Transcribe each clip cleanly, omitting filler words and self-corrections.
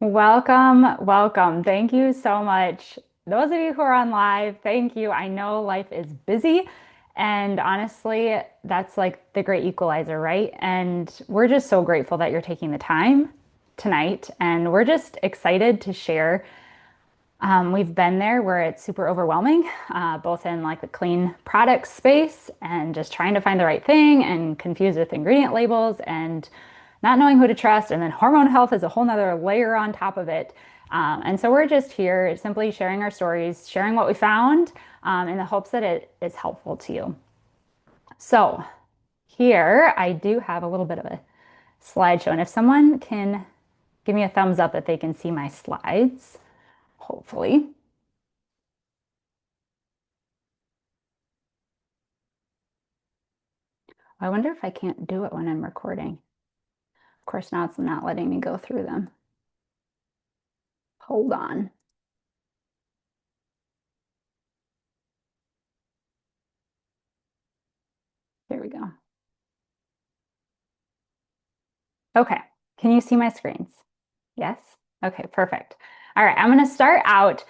Welcome, welcome. Thank you so much. Those of you who are on live, thank you. I know life is busy, and honestly, that's like the great equalizer, right? And we're just so grateful that you're taking the time tonight, and we're just excited to share. We've been there where it's super overwhelming, both in like the clean product space and just trying to find the right thing and confused with ingredient labels and not knowing who to trust. And then hormone health is a whole nother layer on top of it. And so we're just here simply sharing our stories, sharing what we found, in the hopes that it is helpful to you. So here I do have a little bit of a slideshow. And if someone can give me a thumbs up that they can see my slides, hopefully. I wonder if I can't do it when I'm recording. Of course, now it's not letting me go through them. Hold on. There we go. Okay. Can you see my screens? Yes? Okay, perfect. All right, I'm going to start out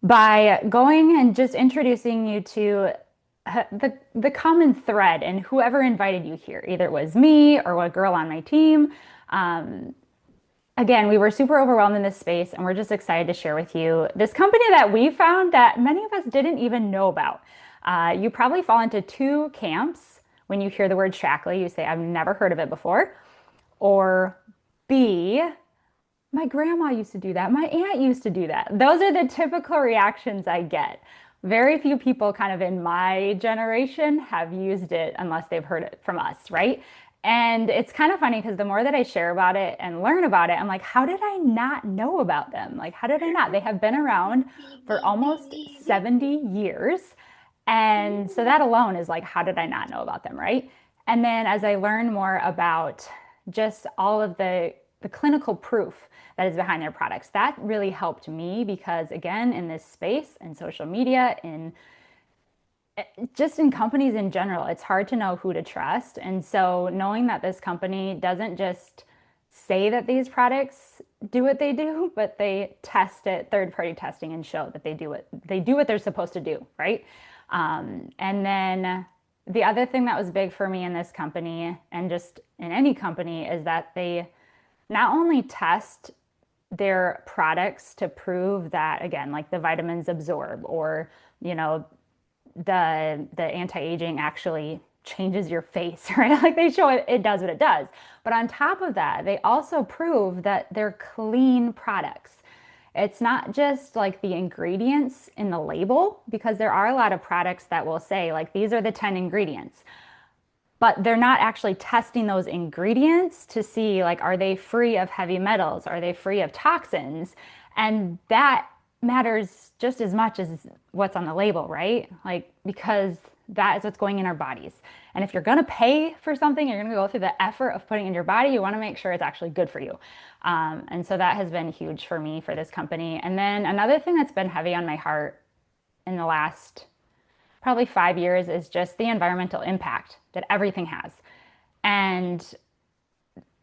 by going and just introducing you to the common thread and whoever invited you here. Either it was me or a girl on my team. Um, Again, we were super overwhelmed in this space, and we're just excited to share with you this company that we found that many of us didn't even know about. You probably fall into two camps when you hear the word Shaklee. You say, I've never heard of it before. Or B, my grandma used to do that. My aunt used to do that. Those are the typical reactions I get. Very few people kind of in my generation have used it unless they've heard it from us, right? And it's kind of funny because the more that I share about it and learn about it, I'm like, how did I not know about them? Like, how did I not? They have been around for almost 70 years. And so that alone is like, how did I not know about them, right? And then as I learn more about just all of the clinical proof that is behind their products, that really helped me because again, in this space, in social media, in just in companies in general, it's hard to know who to trust. And so knowing that this company doesn't just say that these products do what they do, but they test it, third-party testing, and show that they do what they're supposed to do, right? And then the other thing that was big for me in this company and just in any company is that they not only test their products to prove that, again, like the vitamins absorb or, you know, the anti-aging actually changes your face, right? Like they show it does what it does. But on top of that, they also prove that they're clean products. It's not just like the ingredients in the label, because there are a lot of products that will say, like, these are the 10 ingredients, but they're not actually testing those ingredients to see, like, are they free of heavy metals? Are they free of toxins? And that matters just as much as what's on the label, right? Like, because that is what's going in our bodies. And if you're going to pay for something, you're going to go through the effort of putting it in your body, you want to make sure it's actually good for you. And so that has been huge for me for this company. And then another thing that's been heavy on my heart in the last probably 5 years is just the environmental impact that everything has. And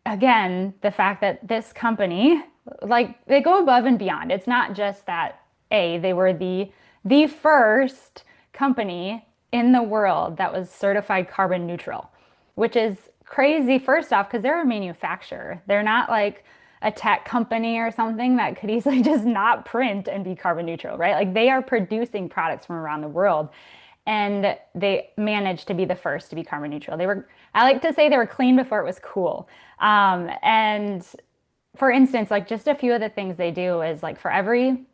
again, the fact that this company, like they go above and beyond. It's not just that they were the first company in the world that was certified carbon neutral, which is crazy first off because they're a manufacturer. They're not like a tech company or something that could easily just not print and be carbon neutral, right? Like they are producing products from around the world and they managed to be the first to be carbon neutral. I like to say they were clean before it was cool. And for instance, like just a few of the things they do is like for every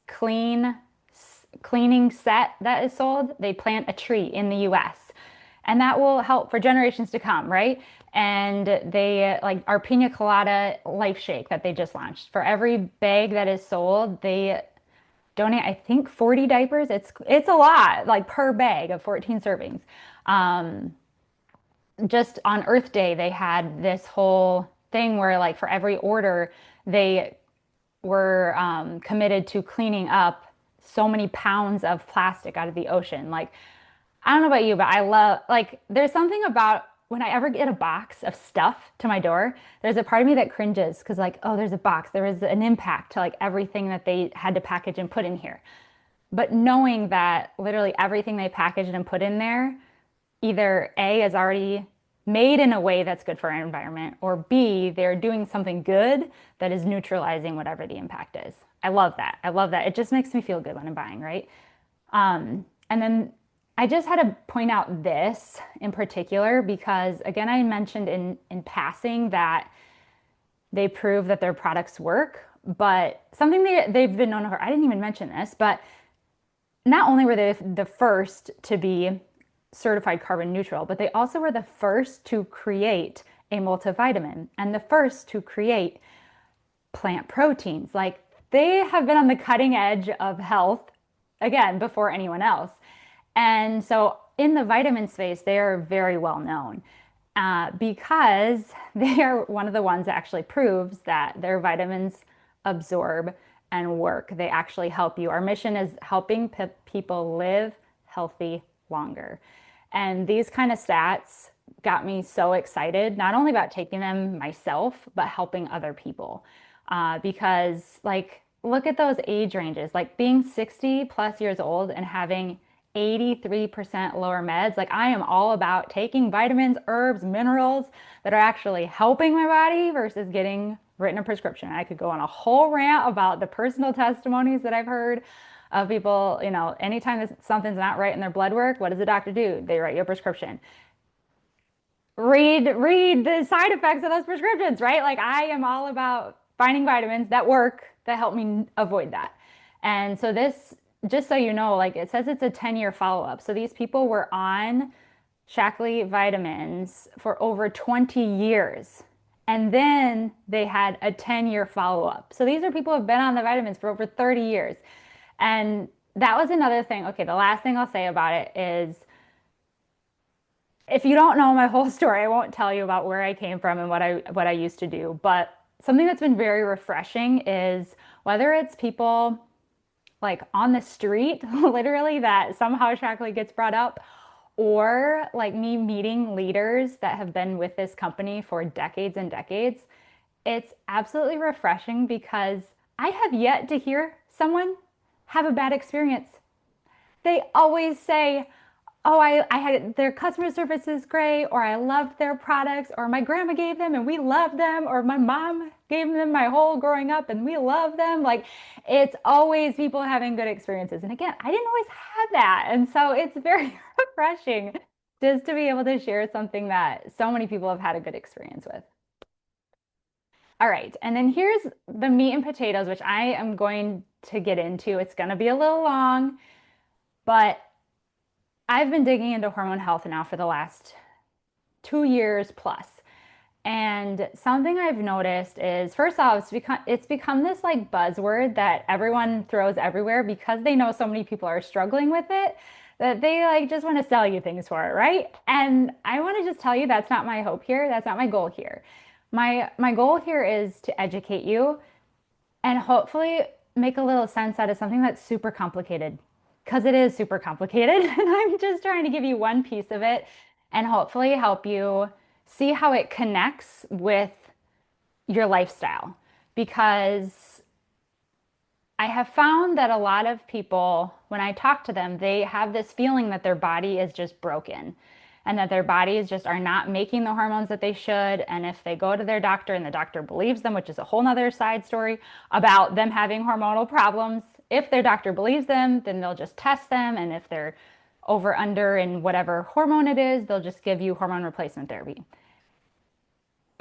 clean cleaning set that is sold, they plant a tree in the US. And that will help for generations to come, right? And they like our pina colada life shake that they just launched. For every bag that is sold, they donate, I think, 40 diapers. It's a lot, like per bag of 14 servings. Um, just on Earth Day, they had this whole thing where, like, for every order, they were committed to cleaning up so many pounds of plastic out of the ocean. Like, I don't know about you, but I love, like, there's something about when I ever get a box of stuff to my door, there's a part of me that cringes because like, oh, there's a box. There was an impact to like everything that they had to package and put in here. But knowing that literally everything they packaged and put in there, either A is already made in a way that's good for our environment, or B, they're doing something good that is neutralizing whatever the impact is. I love that. I love that. It just makes me feel good when I'm buying, right? And then I just had to point out this in particular because, again, I mentioned in passing that they prove that their products work, but something they've been known for, I didn't even mention this, but not only were they the first to be certified carbon neutral, but they also were the first to create a multivitamin and the first to create plant proteins. Like they have been on the cutting edge of health, again, before anyone else. And so in the vitamin space, they are very well known because they are one of the ones that actually proves that their vitamins absorb and work. They actually help you. Our mission is helping people live healthy longer. And these kind of stats got me so excited, not only about taking them myself, but helping other people. Because, like, look at those age ranges, like being 60 plus years old and having 83% lower meds. Like, I am all about taking vitamins, herbs, minerals that are actually helping my body versus getting written a prescription. I could go on a whole rant about the personal testimonies that I've heard of people, anytime that something's not right in their blood work, what does the doctor do? They write you a prescription. Read the side effects of those prescriptions, right? Like I am all about finding vitamins that work that help me avoid that. And so this, just so you know, like it says it's a 10-year follow-up. So these people were on Shaklee vitamins for over 20 years. And then they had a 10-year follow-up. So these are people who have been on the vitamins for over 30 years. And that was another thing. Okay, the last thing I'll say about it is if you don't know my whole story, I won't tell you about where I came from and what I used to do. But something that's been very refreshing is whether it's people like on the street, literally, that somehow Shaklee gets brought up, or like me meeting leaders that have been with this company for decades and decades. It's absolutely refreshing because I have yet to hear someone have a bad experience. They always say, oh, I had their customer service is great, or I loved their products, or my grandma gave them and we love them, or my mom gave them my whole growing up and we love them. Like it's always people having good experiences. And again, I didn't always have that. And so it's very refreshing just to be able to share something that so many people have had a good experience with. All right, and then here's the meat and potatoes, which I am going to get into. It's going to be a little long, but I've been digging into hormone health now for the last 2 years plus. And something I've noticed is, first off, it's become this like buzzword that everyone throws everywhere because they know so many people are struggling with it that they like just want to sell you things for it, right? And I want to just tell you that's not my hope here. That's not my goal here. My goal here is to educate you and hopefully make a little sense out of something that's super complicated because it is super complicated. And I'm just trying to give you one piece of it and hopefully help you see how it connects with your lifestyle. Because I have found that a lot of people, when I talk to them, they have this feeling that their body is just broken and that their bodies just are not making the hormones that they should. And if they go to their doctor and the doctor believes them, which is a whole nother side story about them having hormonal problems, if their doctor believes them, then they'll just test them. And if they're over under in whatever hormone it is, they'll just give you hormone replacement therapy.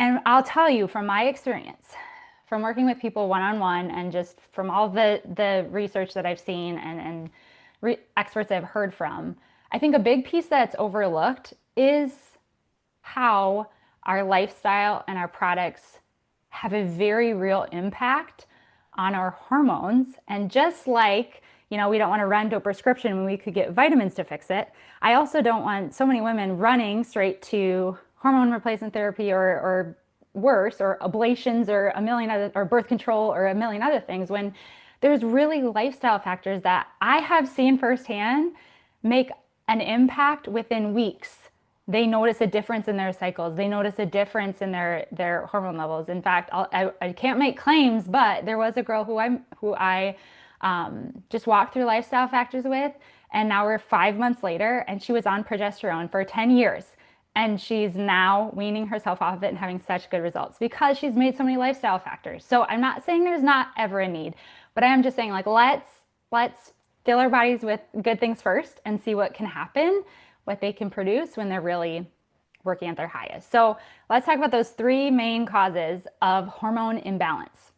And I'll tell you from my experience, from working with people one-on-one and just from all the research that I've seen and experts I've heard from, I think a big piece that's overlooked is how our lifestyle and our products have a very real impact on our hormones. And just like, we don't want to run to a prescription when we could get vitamins to fix it, I also don't want so many women running straight to hormone replacement therapy or worse, or ablations or a million other, or birth control or a million other things when there's really lifestyle factors that I have seen firsthand make an impact within weeks they notice a difference in their cycles. They notice a difference in their hormone levels. In fact, I can't make claims, but there was a girl who I just walked through lifestyle factors with, and now we're 5 months later, and she was on progesterone for 10 years. And she's now weaning herself off of it and having such good results because she's made so many lifestyle factors. So I'm not saying there's not ever a need, but I am just saying like let's fill our bodies with good things first and see what can happen, what they can produce when they're really working at their highest. So let's talk about those three main causes of hormone imbalance.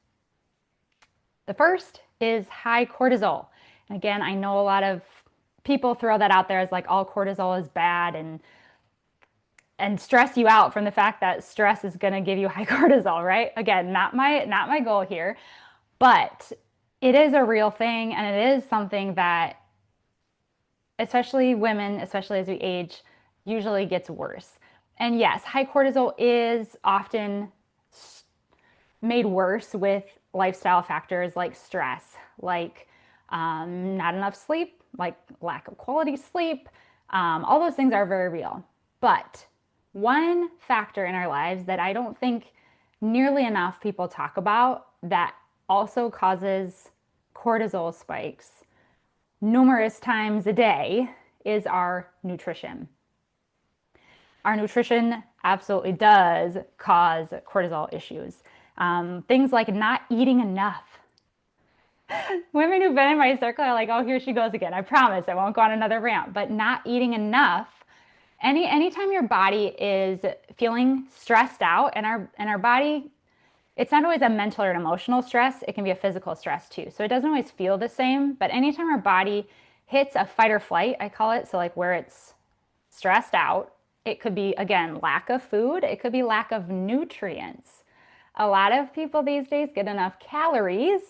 The first is high cortisol. And again, I know a lot of people throw that out there as like all cortisol is bad and stress you out from the fact that stress is going to give you high cortisol, right? Again, not my goal here, but it is a real thing and it is something that especially women, especially as we age, usually gets worse. And yes, high cortisol is often made worse with lifestyle factors like stress, like not enough sleep, like lack of quality sleep. All those things are very real. But one factor in our lives that I don't think nearly enough people talk about that also causes cortisol spikes numerous times a day is our nutrition. Our nutrition absolutely does cause cortisol issues. Things like not eating enough. Women who've been in my circle are like, oh, here she goes again. I promise I won't go on another rant, but not eating enough. Anytime your body is feeling stressed out and our body, it's not always a mental or an emotional stress, it can be a physical stress too. So it doesn't always feel the same, but anytime our body hits a fight or flight, I call it, so like where it's stressed out, it could be, again, lack of food, it could be lack of nutrients. A lot of people these days get enough calories,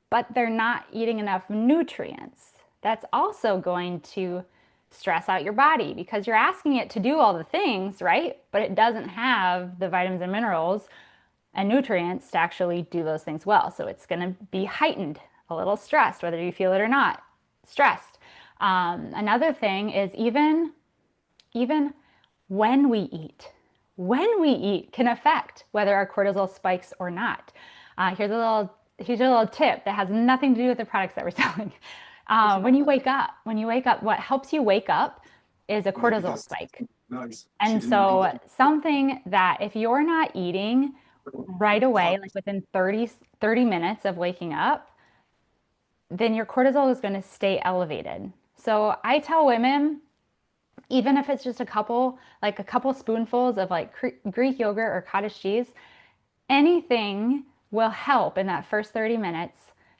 but they're not eating enough nutrients. That's also going to stress out your body because you're asking it to do all the things, right? But it doesn't have the vitamins and minerals and nutrients to actually do those things well. So it's going to be heightened, a little stressed, whether you feel it or not, stressed. Another thing is even when we eat can affect whether our cortisol spikes or not. Here's a little tip that has nothing to do with the products that we're selling. When you wake up, what helps you wake up is a cortisol spike. And so something that if you're not eating right away, like within 30 minutes of waking up, then your cortisol is going to stay elevated. So I tell women, even if it's just a couple spoonfuls of like Greek yogurt or cottage cheese, anything will help in that first 30 minutes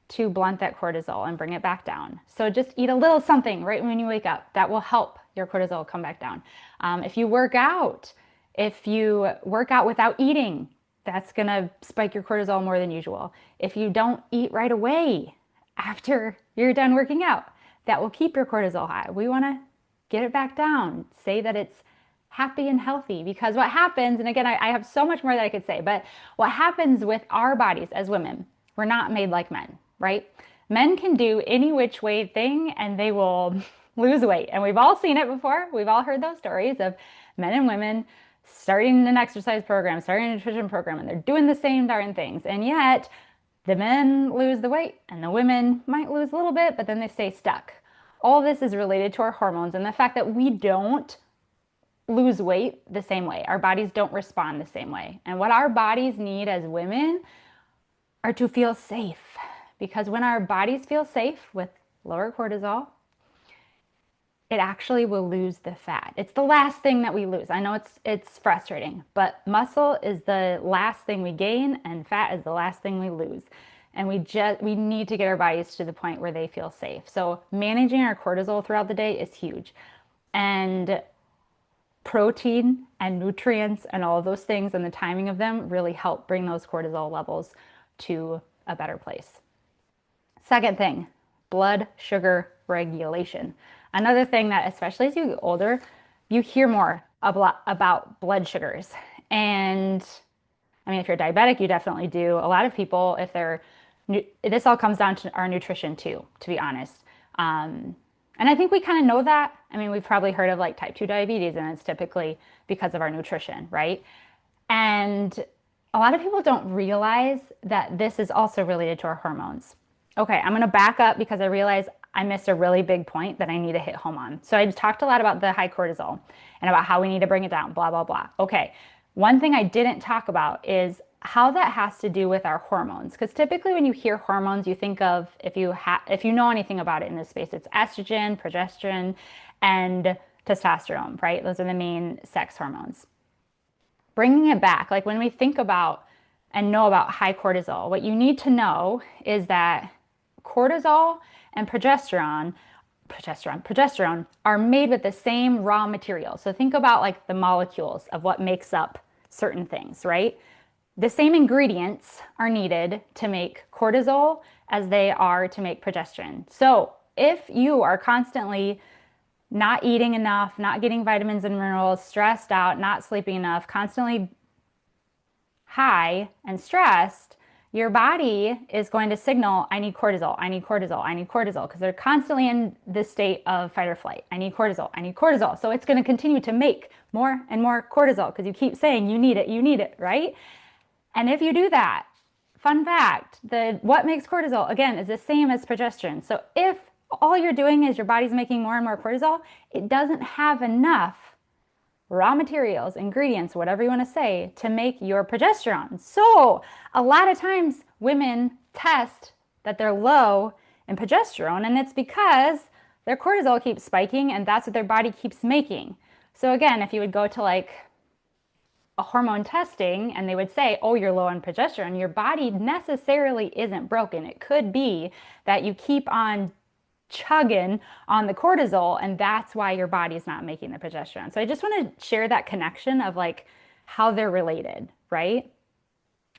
to blunt that cortisol and bring it back down. So just eat a little something right when you wake up. That will help your cortisol come back down. If you work out without eating, that's going to spike your cortisol more than usual. If you don't eat right away after you're done working out, that will keep your cortisol high. We want to get it back down. Say that it's happy and healthy because what happens, and again, I have so much more that I could say, but what happens with our bodies as women, we're not made like men, right? Men can do any which way thing and they will lose weight. And we've all seen it before. We've all heard those stories of men and women starting an exercise program, starting a nutrition program, and they're doing the same darn things. And yet the men lose the weight and the women might lose a little bit, but then they stay stuck. All this is related to our hormones and the fact that we don't lose weight the same way. Our bodies don't respond the same way. And what our bodies need as women are to feel safe. Because when our bodies feel safe with lower cortisol, it actually will lose the fat. It's the last thing that we lose. I know it's frustrating, but muscle is the last thing we gain and fat is the last thing we lose. And we need to get our bodies to the point where they feel safe. So managing our cortisol throughout the day is huge. And protein and nutrients and all of those things and the timing of them really help bring those cortisol levels to a better place. Second thing, blood sugar regulation. Another thing that, especially as you get older, you hear more about blood sugars. And I mean, if you're diabetic, you definitely do. A lot of people, this all comes down to our nutrition too, to be honest. And I think we kind of know that, I mean, we've probably heard of like type 2 diabetes, and it's typically because of our nutrition, right? And a lot of people don't realize that this is also related to our hormones. Okay, I'm going to back up because I realize I missed a really big point that I need to hit home on. So I talked a lot about the high cortisol and about how we need to bring it down, blah, blah, blah. Okay, one thing I didn't talk about is how that has to do with our hormones. Because typically when you hear hormones, you think of, if you know anything about it in this space, it's estrogen, progesterone, and testosterone, right? Those are the main sex hormones. Bringing it back, like when we think about and know about high cortisol, what you need to know is that cortisol and progesterone are made with the same raw material. So think about like the molecules of what makes up certain things, right? The same ingredients are needed to make cortisol as they are to make progesterone. So if you are constantly not eating enough, not getting vitamins and minerals, stressed out, not sleeping enough, constantly high and stressed, your body is going to signal, I need cortisol, I need cortisol, I need cortisol, because they're constantly in this state of fight or flight. I need cortisol, I need cortisol. So it's going to continue to make more and more cortisol because you keep saying you need it, right? And if you do that, fun fact, what makes cortisol, again, is the same as progesterone. So if all you're doing is your body's making more and more cortisol, it doesn't have enough raw materials, ingredients, whatever you want to say, to make your progesterone. So a lot of times women test that they're low in progesterone, and it's because their cortisol keeps spiking and that's what their body keeps making. So again, if you would go to like a hormone testing and they would say, oh, you're low on progesterone, your body necessarily isn't broken. It could be that you keep on chugging on the cortisol and that's why your body's not making the progesterone. So I just want to share that connection of like how they're related, right?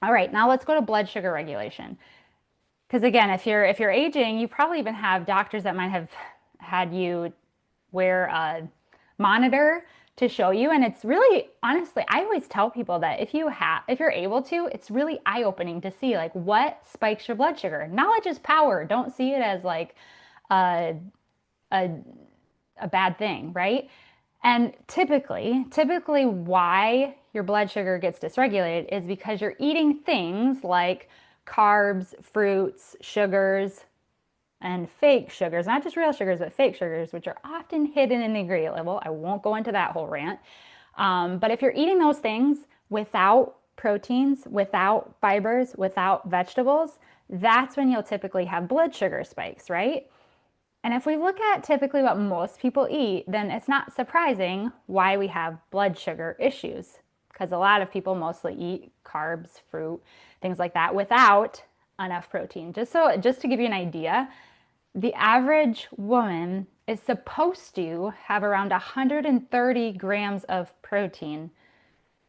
All right, now let's go to blood sugar regulation. Because again, if you're aging, you probably even have doctors that might have had you wear a monitor to show you. And it's really, honestly, I always tell people that if you're able to, it's really eye-opening to see like what spikes your blood sugar. Knowledge is power. Don't see it as like a, a, a bad thing, right? And typically why your blood sugar gets dysregulated is because you're eating things like carbs, fruits, sugars, and fake sugars, not just real sugars, but fake sugars, which are often hidden in the ingredient label. I won't go into that whole rant. But if you're eating those things without proteins, without fibers, without vegetables, that's when you'll typically have blood sugar spikes, right? And if we look at typically what most people eat, then it's not surprising why we have blood sugar issues. Because a lot of people mostly eat carbs, fruit, things like that without enough protein. Just to give you an idea, the average woman is supposed to have around 130 grams of protein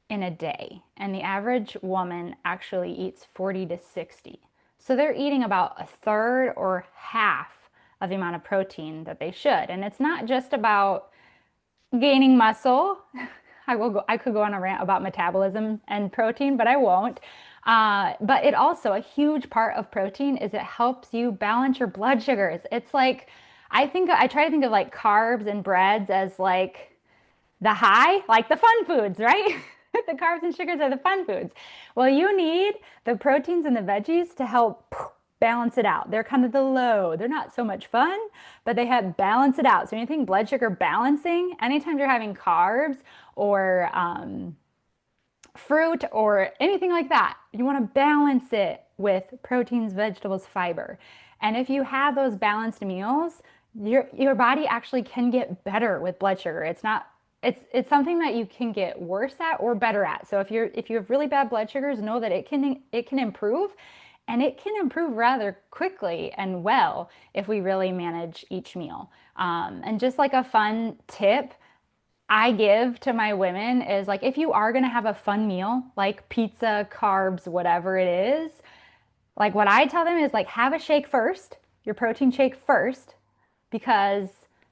in a day. And the average woman actually eats 40 to 60. So they're eating about a third or half of the amount of protein that they should. And it's not just about gaining muscle. I could go on a rant about metabolism and protein, but I won't. But it also, a huge part of protein is it helps you balance your blood sugars. It's like, I try to think of like carbs and breads as like the high, like the fun foods, right? The carbs and sugars are the fun foods. Well, you need the proteins and the veggies to help balance it out. They're kind of the low. They're not so much fun, but they help balance it out. So when you think blood sugar balancing, anytime you're having carbs or fruit or anything like that, you want to balance it with proteins, vegetables, fiber. And if you have those balanced meals, your body actually can get better with blood sugar. It's something that you can get worse at or better at. So if you have really bad blood sugars, know that it can improve, and it can improve rather quickly and well if we really manage each meal. And just like a fun tip I give to my women is like, if you are going to have a fun meal, like pizza, carbs, whatever it is, like what I tell them is like, have a shake first, your protein shake first, because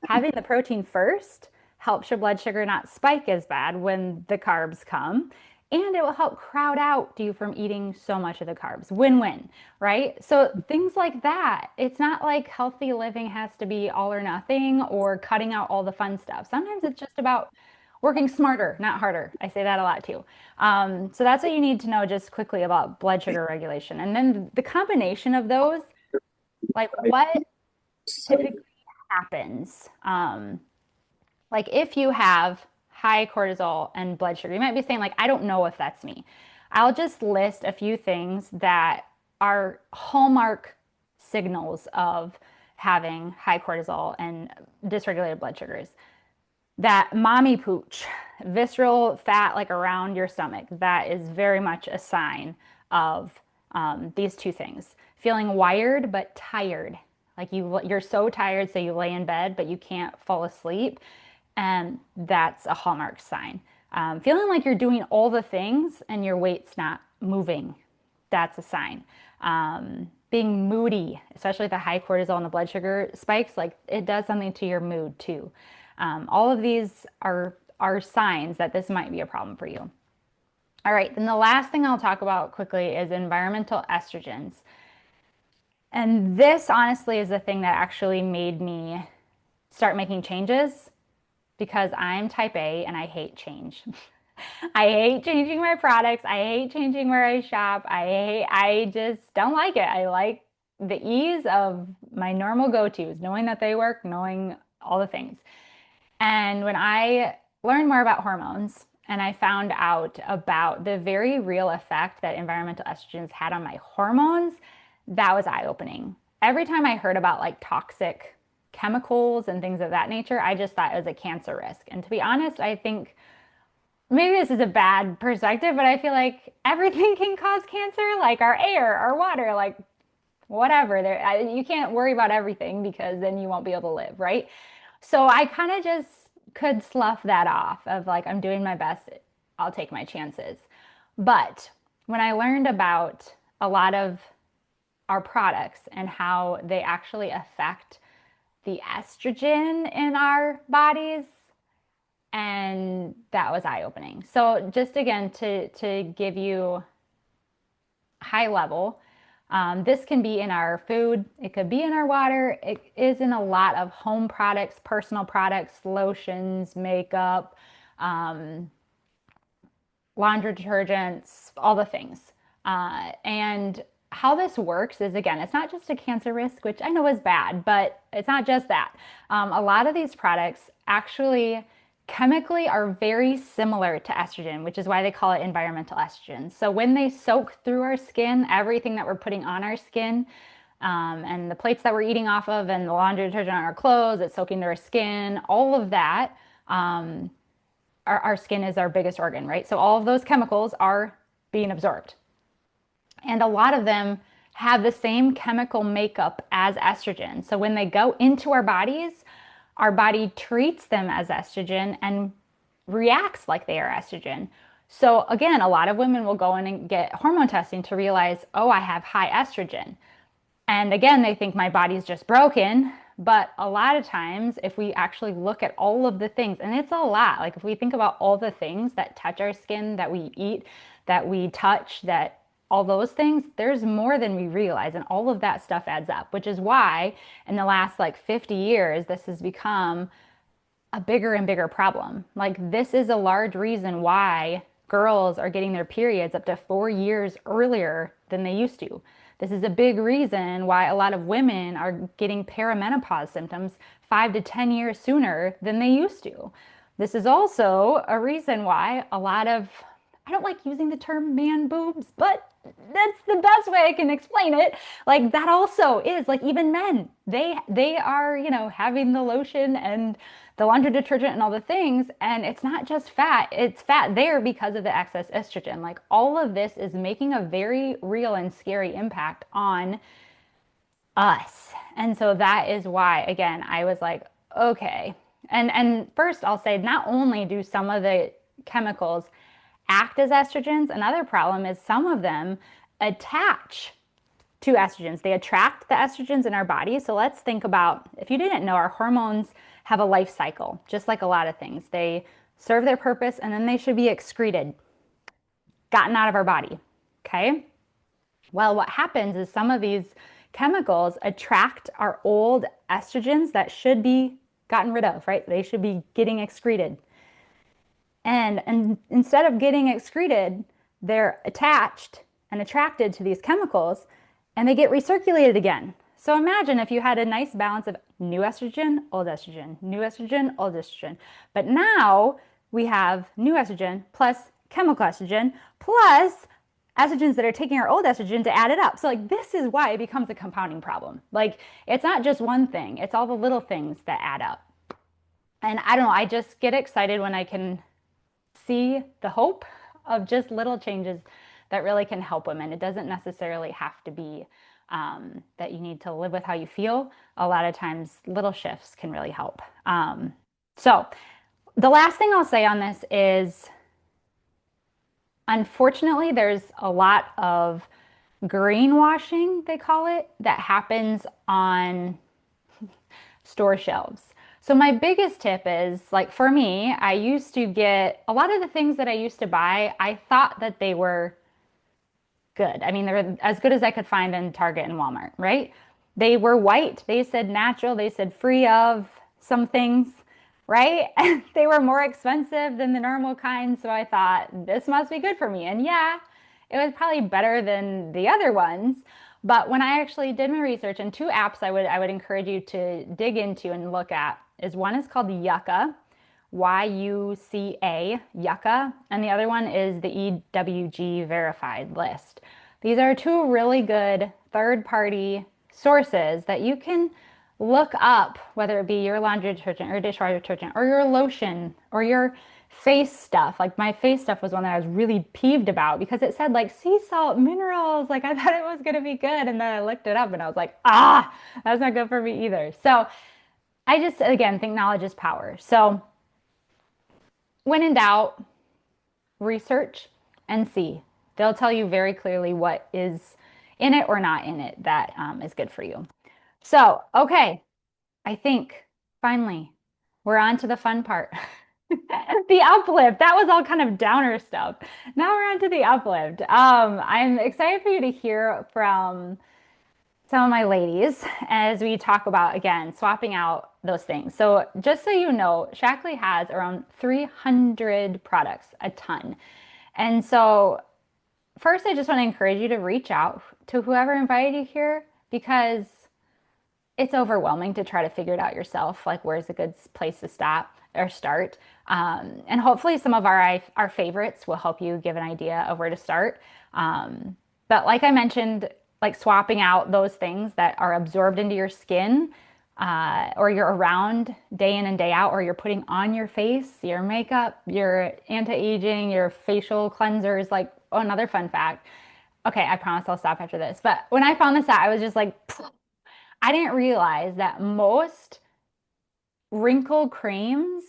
having the protein first helps your blood sugar not spike as bad when the carbs come. and it will help crowd out you from eating so much of the carbs. Win-win, right? So things like that. It's not like healthy living has to be all or nothing or cutting out all the fun stuff. Sometimes it's just about working smarter, not harder. I say that a lot too. So that's what you need to know just quickly about blood sugar regulation. And then the combination of those, like what typically happens. Like if you have high cortisol and blood sugar, you might be saying like, I don't know if that's me. I'll just list a few things that are hallmark signals of having high cortisol and dysregulated blood sugars. That mommy pooch, visceral fat like around your stomach, that is very much a sign of these two things. Feeling wired but tired, like you're so tired, so you lay in bed but you can't fall asleep, and that's a hallmark sign. Feeling like you're doing all the things and your weight's not moving, that's a sign. Being moody, especially the high cortisol and the blood sugar spikes, like it does something to your mood too. All of these are signs that this might be a problem for you. All right, then the last thing I'll talk about quickly is environmental estrogens. And this honestly is the thing that actually made me start making changes because I'm type A and I hate change. I hate changing my products. I hate changing where I shop. I just don't like it. I like the ease of my normal go-tos, knowing that they work, knowing all the things. And when I learned more about hormones and I found out about the very real effect that environmental estrogens had on my hormones, that was eye-opening. Every time I heard about like toxic chemicals and things of that nature, I just thought it was a cancer risk. And to be honest, I think maybe this is a bad perspective, but I feel like everything can cause cancer, like our air, our water, like whatever. You can't worry about everything because then you won't be able to live, right? So I kind of just could slough that off of like, I'm doing my best. I'll take my chances. But when I learned about a lot of our products and how they actually affect the estrogen in our bodies, and that was eye-opening. So just again, to give you high level, this can be in our food, it could be in our water, it is in a lot of home products, personal products, lotions, makeup, um, laundry detergents, all the things. And how this works is again, it's not just a cancer risk, which I know is bad, but it's not just that. A lot of these products actually chemically are very similar to estrogen, which is why they call it environmental estrogen. So when they soak through our skin, everything that we're putting on our skin, and the plates that we're eating off of, and the laundry detergent on our clothes, it's soaking through our skin, all of that. Our skin is our biggest organ, right? So all of those chemicals are being absorbed. And a lot of them have the same chemical makeup as estrogen. So when they go into our body treats them as estrogen and reacts like they are estrogen. So again, a lot of women will go in and get hormone testing to realize, oh, I have high estrogen. And again, they think my body's just broken. But a lot of times, if we actually look at all of the things, and it's a lot, like if we think about all the things that touch our skin, that we eat, that we touch, that all those things, there's more than we realize. And all of that stuff adds up, which is why in the last like 50 years, this has become a bigger and bigger problem. Like this is a large reason why girls are getting their periods up to 4 years earlier than they used to. This is a big reason why a lot of women are getting perimenopause symptoms 5 to 10 years sooner than they used to. This is also a reason why a lot of, I don't like using the term man boobs, but that's the best way I can explain it. Like that also is like even men, they are, having the lotion and the laundry detergent and all the things, and it's not just fat, it's fat there because of the excess estrogen. Like all of this is making a very real and scary impact on us. And so that is why, again, I was like, okay. And first I'll say not only do some of the chemicals act as estrogens, another problem is some of them attach to estrogens. They attract the estrogens in our body. So let's think about, if you didn't know, our hormones have a life cycle, just like a lot of things. They serve their purpose and then they should be excreted. gotten out of our body. Okay. Well, what happens is some of these chemicals attract our old estrogens that should be gotten rid of, right? They should be getting excreted. And instead of getting excreted, they're attached and attracted to these chemicals and they get recirculated again. So imagine if you had a nice balance of new estrogen, old estrogen, new estrogen, old estrogen. But now we have new estrogen plus chemical estrogen plus estrogens that are taking our old estrogen to add it up. So like this is why it becomes a compounding problem. Like it's not just one thing, it's all the little things that add up. And I don't know, I just get excited when I can see the hope of just little changes that really can help women. It doesn't necessarily have to be that you need to live with how you feel. A lot of times, little shifts can really help. So, the last thing I'll say on this is unfortunately, there's a lot of greenwashing, they call it, that happens on store shelves. So my biggest tip is like for me, I used to get a lot of the things that I used to buy, I thought that they were good. I mean, they were as good as I could find in Target and Walmart, right? They were white. They said natural. They said free of some things, right? They were more expensive than the normal kind. So I thought this must be good for me. And yeah, it was probably better than the other ones. But when I actually did my research, and two apps I would encourage you to dig into and look at is one is called Yucca, YUCA, Yucca, and the other one is the EWG verified list. These are two really good third-party sources that you can look up, whether it be your laundry detergent or dishwasher detergent or your lotion or your face stuff. Like my face stuff was one that I was really peeved about because it said like sea salt minerals. Like I thought it was going to be good. And then I looked it up and I was like, that's not good for me either. So I just, again, think knowledge is power. So when in doubt, research and see. They'll tell you very clearly what is in it or not in it that is good for you. So, okay, I think finally we're on to the fun part. The uplift. That was all kind of downer stuff. Now we're on to the uplift. I'm excited for you to hear from some of my ladies as we talk about, again, swapping out those things. So just so you know, Shaklee has around 300 products, a ton. And so first, I just want to encourage you to reach out to whoever invited you here because it's overwhelming to try to figure it out yourself. Like, where's a good place to stop or start? And hopefully, some of our favorites will help you give an idea of where to start. But like I mentioned, like swapping out those things that are absorbed into your skin, or you're around day in and day out, or you're putting on your face, your makeup, your anti-aging, your facial cleansers. Like, oh, another fun fact. Okay, I promise I'll stop after this. But when I found this out, I was just like, I didn't realize that most wrinkle creams,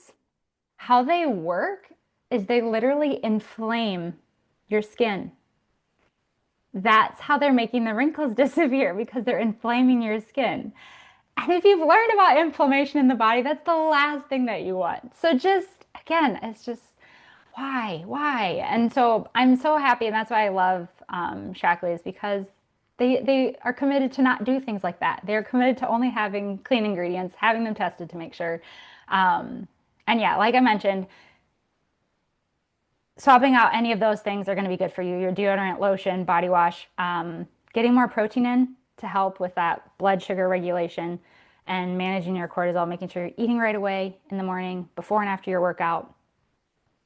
how they work is they literally inflame your skin. That's how they're making the wrinkles disappear because they're inflaming your skin. And if you've learned about inflammation in the body, that's the last thing that you want. So just, again, it's just why, why? And so I'm so happy, and that's why I love Shaklee is because they are committed to not do things like that. They're committed to only having clean ingredients, having them tested to make sure. And yeah, like I mentioned, swapping out any of those things are going to be good for you. Your deodorant, lotion, body wash, getting more protein in to help with that blood sugar regulation and managing your cortisol, making sure you're eating right away in the morning, before and after your workout.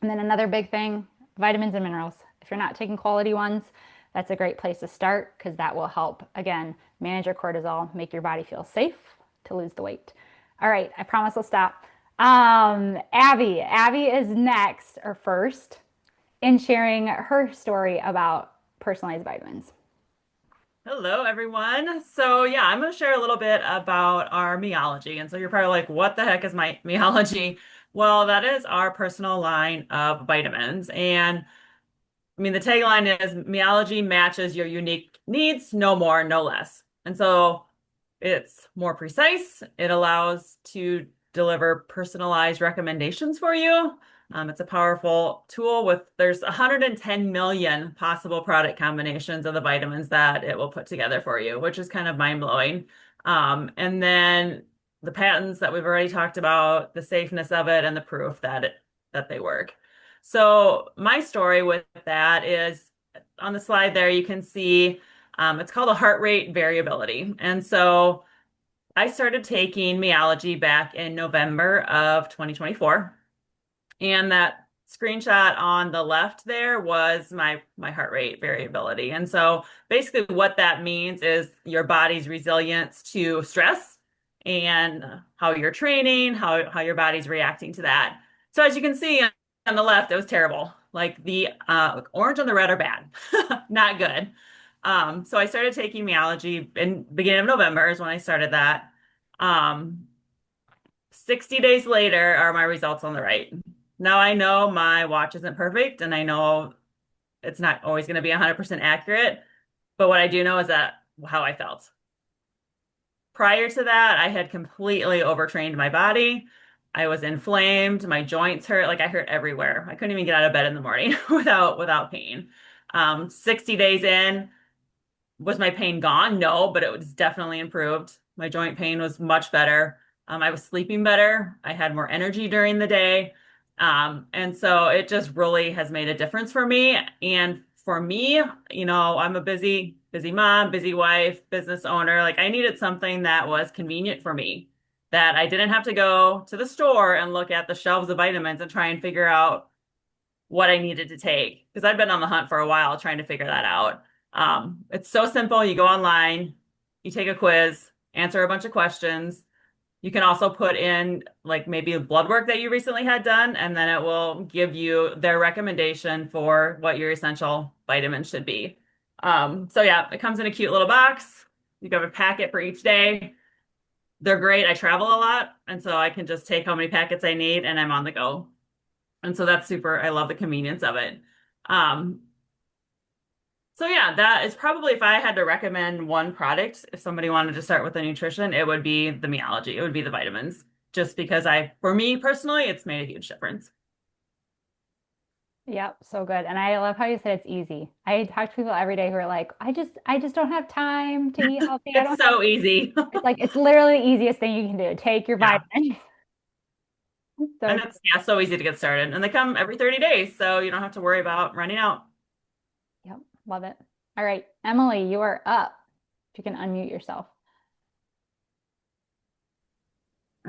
And then another big thing, vitamins and minerals. If you're not taking quality ones, that's a great place to start because that will help, again, manage your cortisol, make your body feel safe to lose the weight. All right, I promise I'll stop. Abby is next or first in sharing her story about personalized vitamins. Hello, everyone. So, yeah, I'm going to share a little bit about our meology. And so you're probably like, what the heck is my meology? Well, that is our personal line of vitamins. And I mean, the tagline is meology matches your unique needs, no more, no less. And so it's more precise. It allows to deliver personalized recommendations for you. It's a powerful tool there's 110 million possible product combinations of the vitamins that it will put together for you, which is kind of mind-blowing. And then the patents that we've already talked about, the safeness of it, and the proof that they work. So my story with that is on the slide there, you can see it's called a heart rate variability. And so I started taking Meology back in November of 2024. And that screenshot on the left there was my heart rate variability. And so basically what that means is your body's resilience to stress and how you're training, how your body's reacting to that. So as you can see on the left, it was terrible. Like the orange and the red are bad, not good. So I started taking Meology in beginning of November is when I started that. 60 days later are my results on the right. Now I know my watch isn't perfect and I know it's not always going to be 100% accurate, but what I do know is that how I felt. Prior to that, I had completely overtrained my body. I was inflamed, my joints hurt, like I hurt everywhere. I couldn't even get out of bed in the morning without pain. 60 days in, was my pain gone? No, but it was definitely improved. My joint pain was much better. I was sleeping better. I had more energy during the day. And so it just really has made a difference for me. And for me, I'm a busy mom, busy wife, business owner. Like I needed something that was convenient for me, that I didn't have to go to the store and look at the shelves of vitamins and try and figure out what I needed to take because I've been on the hunt for a while trying to figure that out. It's so simple. You go online, you take a quiz, answer a bunch of questions. You can also put in like maybe blood work that you recently had done, and then it will give you their recommendation for what your essential vitamins should be. So yeah, it comes in a cute little box. You have a packet for each day. They're great. I travel a lot, and so I can just take how many packets I need and I'm on the go. And so that's super, I love the convenience of it. Um, so yeah, that is probably if I had to recommend one product, if somebody wanted to start with the nutrition, it would be the Meology. It would be the vitamins. Just because for me personally, it's made a huge difference. Yep, so good. And I love how you said it's easy. I talk to people every day who are like, I just don't have time to eat healthy. I It's don't have, so easy. it's like it's literally the easiest thing you can do. Take your Yeah. vitamins. So And it's yeah, so easy to get started. And they come every 30 days, so you don't have to worry about running out. yep, love it. All right, Emily, you are up. If you can unmute yourself.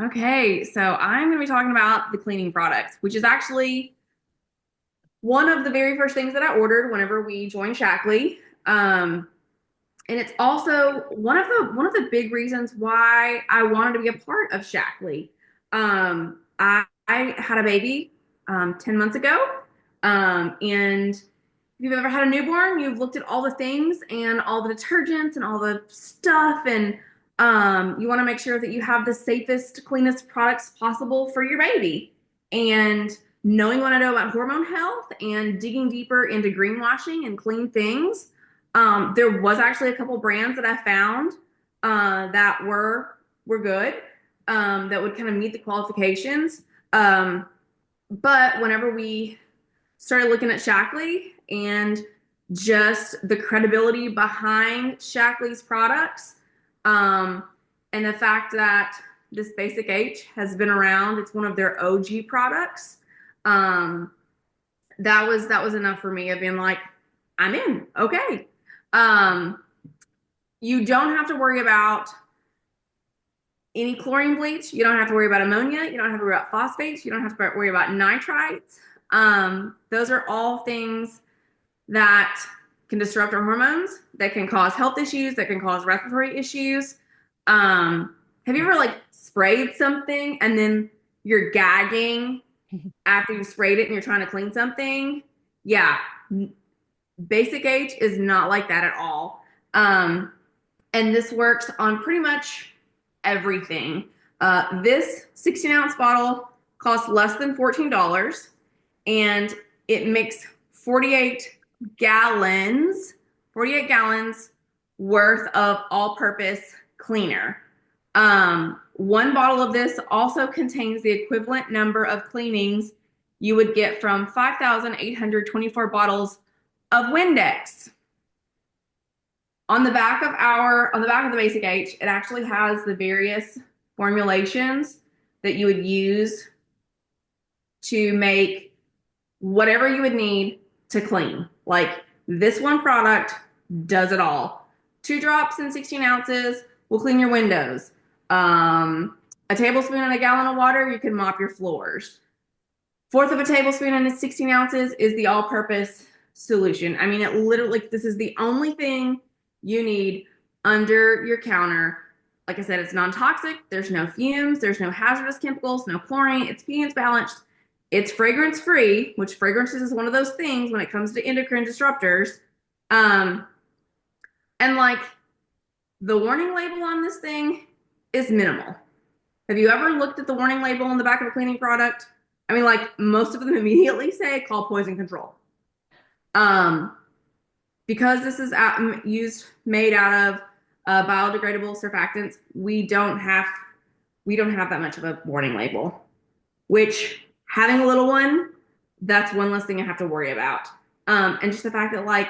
Okay, so I'm going to be talking about the cleaning products, which is actually one of the very first things that I ordered whenever we joined Shaklee. And it's also one of the big reasons why I wanted to be a part of Shaklee. I had a baby 10 months ago, and if you've ever had a newborn, you've looked at all the things and all the detergents and all the stuff, and you want to make sure that you have the safest, cleanest products possible for your baby. And knowing what I know about hormone health and digging deeper into greenwashing and clean things, there was actually a couple brands that I found that were good, that would kind of meet the qualifications. But whenever we started looking at Shaklee and just the credibility behind Shaklee's products, and the fact that this Basic H has been around, it's one of their OG products. That was enough for me of being like, I'm in. Okay. Um, you don't have to worry about any chlorine bleach. You don't have to worry about ammonia. You don't have to worry about phosphates. You don't have to worry about nitrites. Those are all things that can disrupt our hormones, that can cause health issues, that can cause respiratory issues. Have you ever like sprayed something and then you're gagging after you sprayed it and you're trying to clean something? Yeah, Basic H is not like that at all. And this works on pretty much everything. This 16-ounce bottle costs less than $14, and it makes 48 gallons, 48 gallons worth of all-purpose cleaner. One bottle of this also contains the equivalent number of cleanings you would get from 5,824 bottles of Windex. On the back of the Basic H, it actually has the various formulations that you would use to make whatever you would need to clean. Like this one product does it all. 2 drops in 16 ounces will clean your windows. A tablespoon in a gallon of water, you can mop your floors. Fourth of a tablespoon in 16 ounces is the all-purpose solution. I mean, it literally, this is the only thing you need under your counter. Like I said, it's non-toxic. There's no fumes. There's no hazardous chemicals, no chlorine. It's pH balanced. It's fragrance free, which fragrances is one of those things when it comes to endocrine disruptors. And like the warning label on this thing is minimal. Have you ever looked at the warning label on the back of a cleaning product? I mean, like most of them immediately say call poison control. Because this is made out of biodegradable surfactants, we don't have that much of a warning label. Which having a little one, that's one less thing I have to worry about. And just the fact that like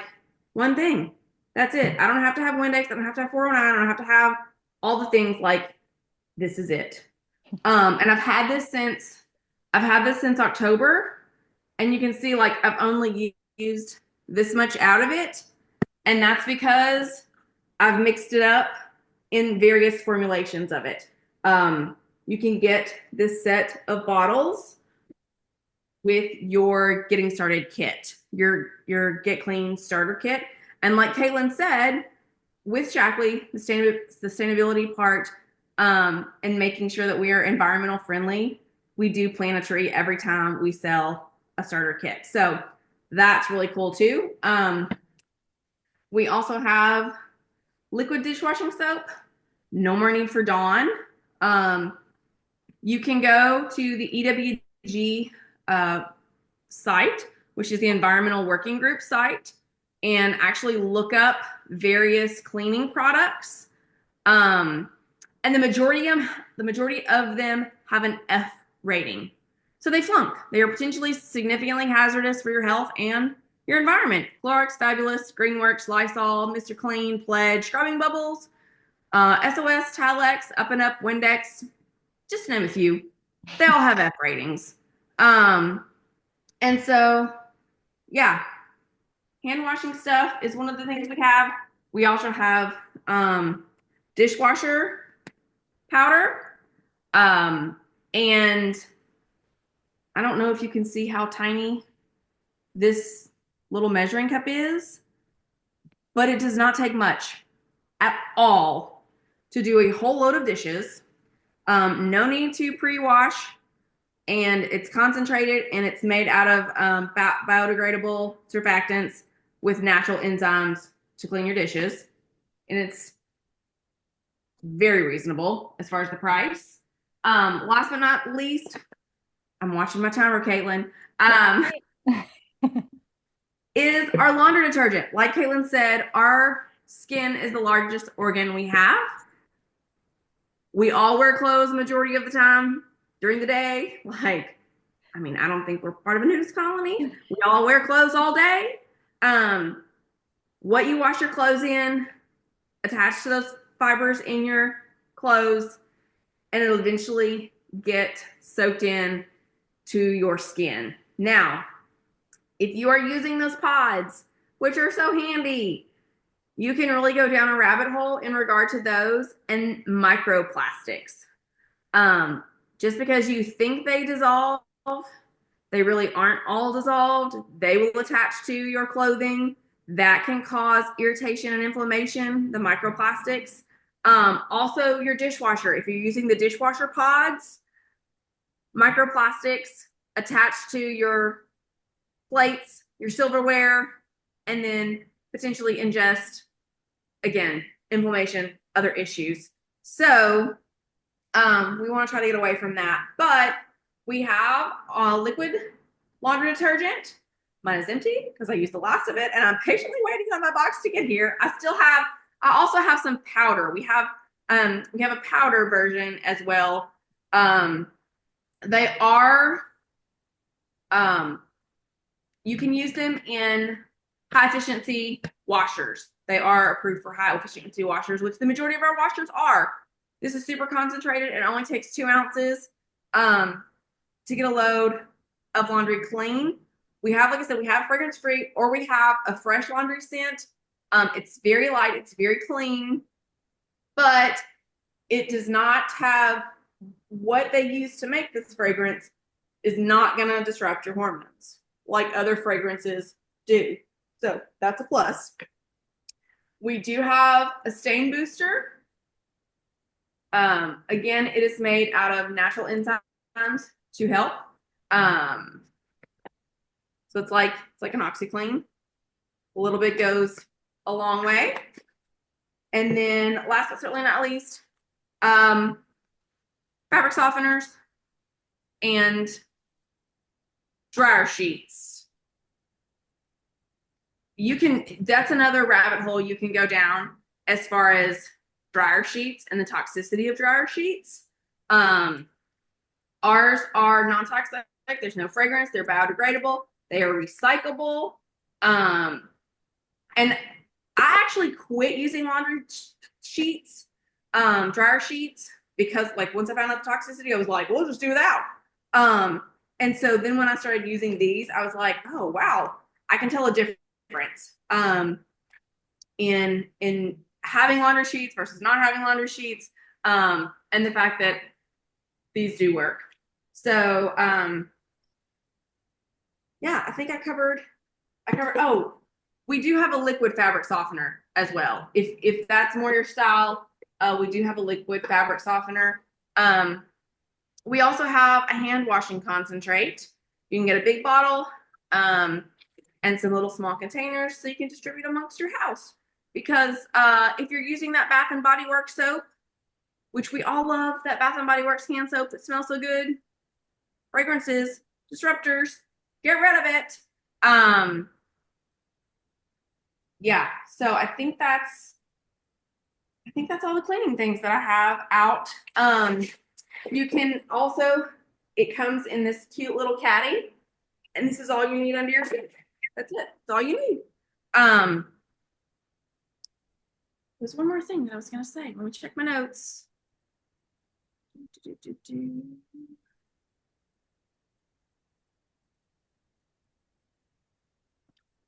one thing, that's it. I don't have to have Windex. I don't have to have 409. I don't have to have all the things. Like this is it. And I've had this since October, and you can see like I've only used this much out of it, and that's because I've mixed it up in various formulations of it. You can get this set of bottles with your getting started kit, your get clean starter kit. And like Caitlin said, with Shaklee, the sustainability part, and making sure that we are environmental friendly, we do plant a tree every time we sell a starter kit. So that's really cool too. We also have liquid dishwashing soap. No more need for Dawn. You can go to the EWG site, which is the Environmental Working Group site, and actually look up various cleaning products. And the majority of them have an F rating. So they flunk. They are potentially significantly hazardous for your health and your environment. Clorox, Fabulous, Greenworks, Lysol, Mr. Clean, Pledge, Scrubbing Bubbles, SOS, Tilex, Up and Up, Windex, just to name a few. They all have F ratings. And so, yeah, hand washing stuff is one of the things we have. We also have dishwasher powder. And I don't know if you can see how tiny this little measuring cup is, but it does not take much at all to do a whole load of dishes. No need to pre-wash, and it's concentrated, and it's made out of biodegradable surfactants with natural enzymes to clean your dishes. And it's very reasonable as far as the price. Last but not least, I'm watching my timer, Caitlin, is our laundry detergent. Like Caitlin said, our skin is the largest organ we have. We all wear clothes majority of the time during the day. Like, I mean, I don't think we're part of a nudist colony. We all wear clothes all day. What you wash your clothes in, attach to those fibers in your clothes, and it'll eventually get soaked in to your skin. Now, if you are using those pods, which are so handy, you can really go down a rabbit hole in regard to those and microplastics. Just because you think they dissolve, they really aren't all dissolved. They will attach to your clothing. That can cause irritation and inflammation, the microplastics. Also, your dishwasher. If you're using the dishwasher pods, microplastics attached to your plates, your silverware, and then potentially ingest, again, inflammation, other issues. So we want to try to get away from that. But we have liquid laundry detergent. Mine is empty because I used the last of it, and I'm patiently waiting on my box to get here. I also have some powder. We have a powder version as well. They are Um, you can use them in high efficiency washers. They are approved for high efficiency washers, which the majority of our washers are. This is super concentrated. It only takes 2 ounces to get a load of laundry clean. We have, like I said, we have fragrance free, or we have a fresh laundry scent. It's very light, it's very clean, but it does not have what they use to make this fragrance is not going to disrupt your hormones like other fragrances do. So that's a plus. We do have a stain booster. Again, it is made out of natural enzymes to help. Um, so it's like an OxyClean. A little bit goes a long way. And then last but certainly not least, fabric softeners and dryer sheets. That's another rabbit hole you can go down as far as dryer sheets and the toxicity of dryer sheets. Ours are non-toxic. There's no fragrance. They're biodegradable. They are recyclable. And I actually quit using laundry sheets, dryer sheets, because like once I found out the toxicity, I was like, we'll just do without. And so then when I started using these, I was like, oh wow, I can tell a difference in having laundry sheets versus not having laundry sheets, and the fact that these do work. So yeah, I think I covered. Oh, we do have a liquid fabric softener as well. If that's more your style, we do have a liquid fabric softener. We also have a hand washing concentrate. You can get a big bottle and some little small containers so you can distribute amongst your house. Because if you're using that Bath and Body Works soap, which we all love, that Bath and Body Works hand soap that smells so good, fragrances, disruptors, get rid of it. Yeah, so I think that's all the cleaning things that I have out. You can also, it comes in this cute little caddy, and this is all you need under your sink. That's it. That's all you need. There's one more thing that I was gonna say. Let me check my notes.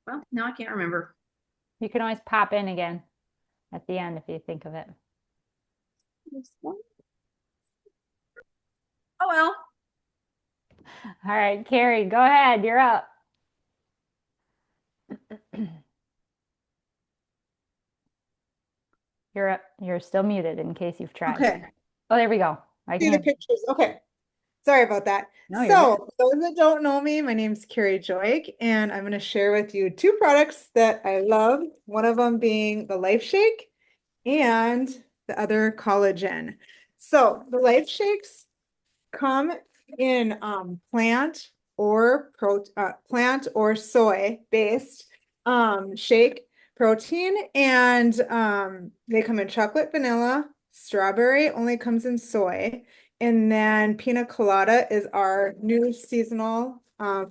Well, now I can't remember. You can always pop in again at the end if you think of it. Oh well. All right, Carrie, go ahead. You're up. You're up. You're still muted in case you've tried. Okay. Oh, there we go. I See the can. pictures. Okay. Sorry about that. No, you're good. So, those that don't know me, my name's Carrie Joik, and I'm going to share with you two products that I love. One of them being the Life Shake and the other collagen. So, the Life Shakes come in plant or soy based shake protein, and they come in chocolate, vanilla, strawberry only comes in soy, and then pina colada is our new seasonal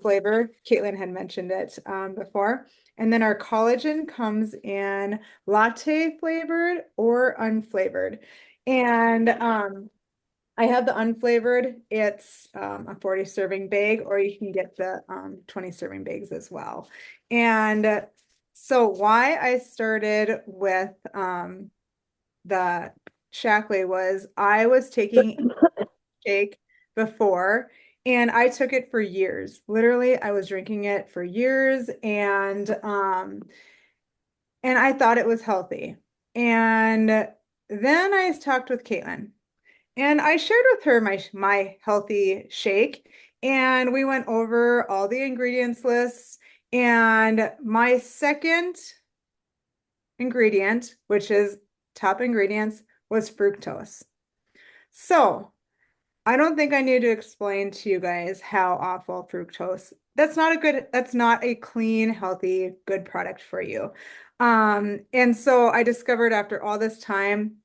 flavor. Caitlin had mentioned it before. And then our collagen comes in latte flavored or unflavored. And I have the unflavored. It's a 40 serving bag, or you can get the 20 serving bags as well. And so why I started with the Shaklee was I was taking shake before, and I took it for years. Literally, I was drinking it for years, and I thought it was healthy. And then I talked with Caitlin, and I shared with her my healthy shake, and we went over all the ingredients lists. And my second ingredient, which is top ingredients, was fructose. So I don't think I need to explain to you guys how awful fructose. That's not a clean, healthy, good product for you. And so I discovered after all this time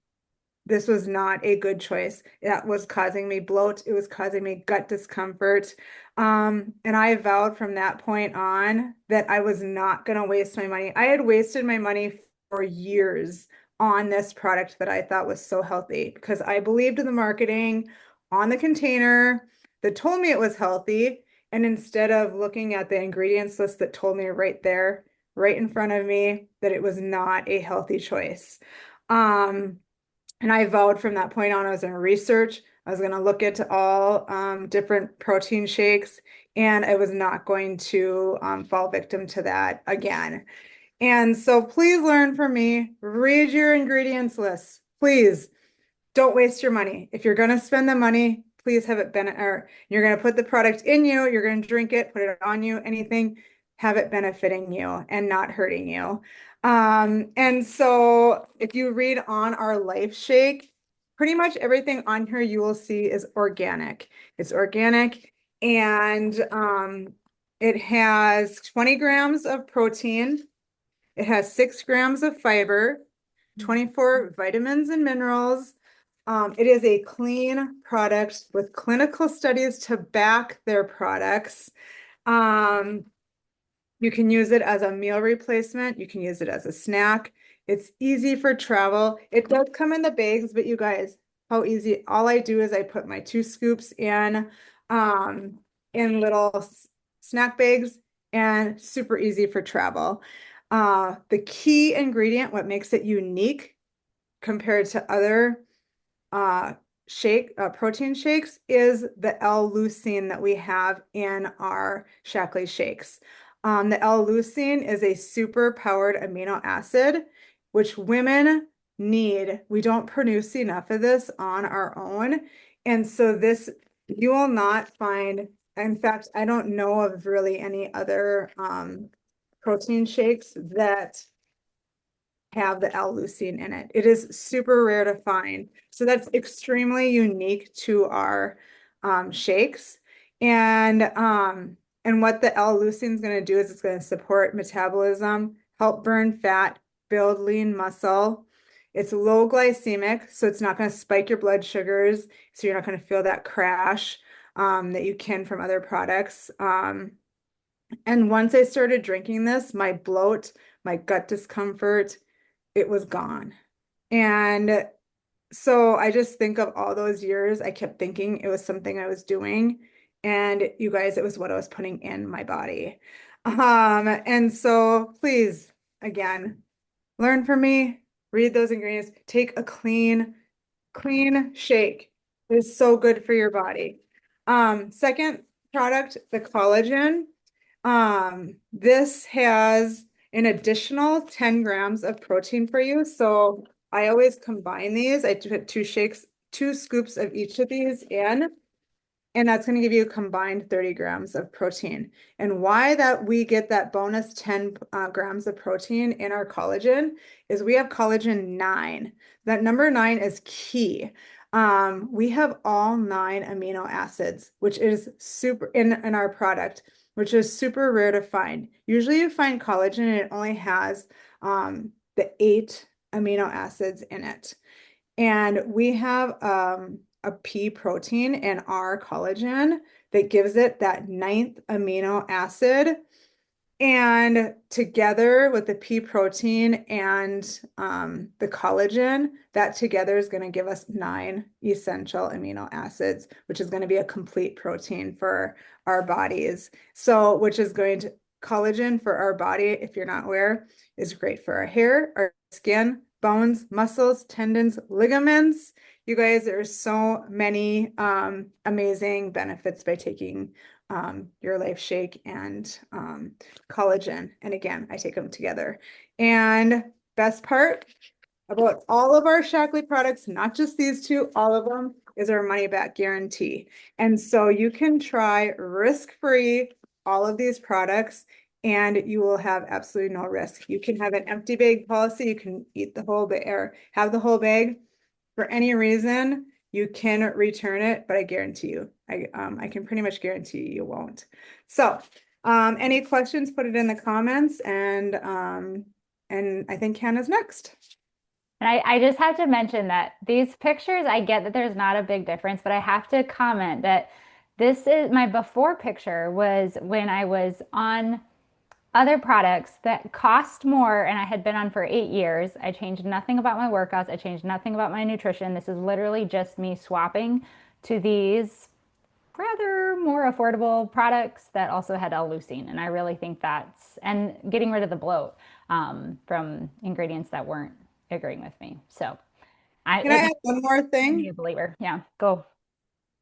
this was not a good choice. That was causing me bloat. It was causing me gut discomfort. And I vowed from that point on that I was not going to waste my money. I had wasted my money for years on this product that I thought was so healthy because I believed in the marketing on the container that told me it was healthy. And instead of looking at the ingredients list that told me right there, right in front of me, that it was not a healthy choice. And I vowed from that point on, I was going to research, I was going to look into all different protein shakes, and I was not going to fall victim to that again. And so please learn from me, read your ingredients list. Please don't waste your money. If you're going to spend the money, please have it or you're going to put the product in you, you're going to drink it, put it on you, anything, have it benefiting you and not hurting you. And so if you read on our Life Shake, pretty much everything on here you will see is organic. It's organic and it has 20 grams of protein. It has 6 grams of fiber, 24 vitamins and minerals. It is a clean product with clinical studies to back their products. You can use it as a meal replacement. You can use it as a snack. It's easy for travel. It does come in the bags, but you guys, how easy. All I do is I put my 2 scoops in little snack bags and super easy for travel. The key ingredient, what makes it unique compared to other protein shakes is the L-leucine that we have in our Shaklee shakes. The L-leucine is a super powered amino acid, which women need. We don't produce enough of this on our own. And so this, you will not find, in fact, I don't know of really any other protein shakes that have the L-leucine in it. It is super rare to find. So that's extremely unique to our shakes. And what the L-leucine is going to do is it's going to support metabolism, help burn fat, build lean muscle. It's low glycemic, so it's not going to spike your blood sugars. So you're not going to feel that crash that you can from other products. And once I started drinking this, my bloat, my gut discomfort, it was gone. And so I just think of all those years, I kept thinking it was something I was doing. And you guys, it was what I was putting in my body. And so please, again, learn from me, read those ingredients, take a clean shake. It is so good for your body. Second product, the collagen. This has an additional 10 grams of protein for you. So I always combine these. I put 2 shakes, 2 scoops of each of these in, and that's going to give you a combined 30 grams of protein. And why that we get that bonus 10 grams of protein in our collagen is we have collagen 9. That number 9 is key. We have all 9 amino acids, which is super in our product, which is super rare to find. Usually you find collagen and it only has the 8 amino acids in it. And we have a pea protein in our collagen that gives it that 9th amino acid. And together with the pea protein and the collagen, that together is going to give us 9 essential amino acids, which is going to be a complete protein for our bodies. So, which is going to, collagen for our body, if you're not aware, is great for our hair, our skin, bones, muscles, tendons, ligaments. You guys, there's so many amazing benefits by taking your Life Shake and collagen. And again, I take them together. And best part about all of our Shaklee products, not just these 2, all of them, is our money back guarantee. And so you can try risk-free all of these products and you will have absolutely no risk. You can have an empty bag policy. You can eat the whole bag or have the whole bag. For any reason, you can return it, but I guarantee you, I can pretty much guarantee you won't. So, any questions, put it in the comments, and I think Hannah's next. And I just have to mention that these pictures, I get that there's not a big difference, but I have to comment that this is my before picture was when I was on other products that cost more and I had been on for 8 years. I changed nothing about my workouts. I changed nothing about my nutrition. This is literally just me swapping to these rather more affordable products that also had L-leucine. And I really think and getting rid of the bloat from ingredients that weren't agreeing with me. So Can I it add one more made me thing? a believer. Yeah, go.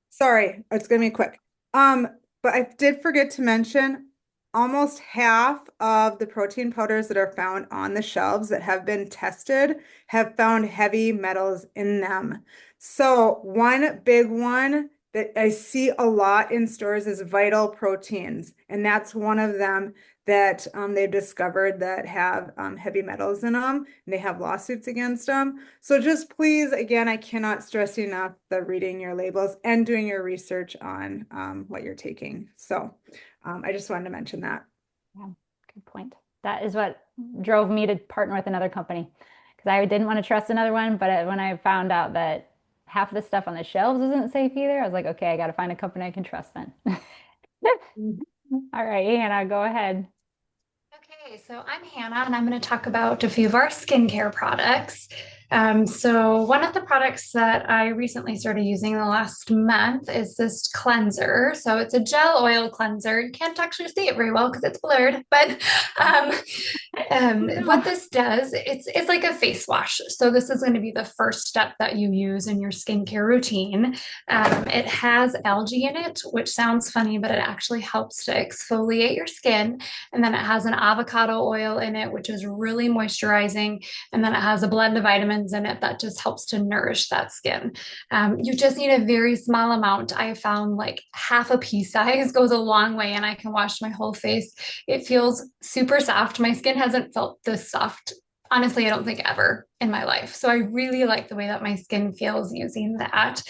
Sorry, it's gonna be quick. Um, but I did forget to mention almost half of the protein powders that are found on the shelves that have been tested have found heavy metals in them. So one big one that I see a lot in stores is vital proteins, and that's one of them that they've discovered that have heavy metals in them, and they have lawsuits against them. So just please, again, I cannot stress enough the reading your labels and doing your research on what you're taking. So I just wanted to mention that. Yeah, good point. That is what drove me to partner with another company because I didn't want to trust another one. But when I found out that half of the stuff on the shelves isn't safe either, I was like, okay, I got to find a company I can trust then. All right, Hannah, go ahead. Okay, so I'm Hannah, and I'm going to talk about a few of our skincare products. So one of the products that I recently started using the last month is this cleanser. So it's a gel oil cleanser. You can't actually see it very well because it's blurred, but um, what No. this does, it's like a face wash. So this is going to be the first step that you use in your skincare routine. It has algae in it, which sounds funny, but it actually helps to exfoliate your skin. And then it has an avocado oil in it, which is really moisturizing. And then it has a blend of vitamins in it that just helps to nourish that skin. You just need a very small amount. I found like half a pea size goes a long way, and I can wash my whole face. It feels super soft. My skin hasn't felt this soft, honestly, I don't think ever in my life. So I really like the way that my skin feels using that.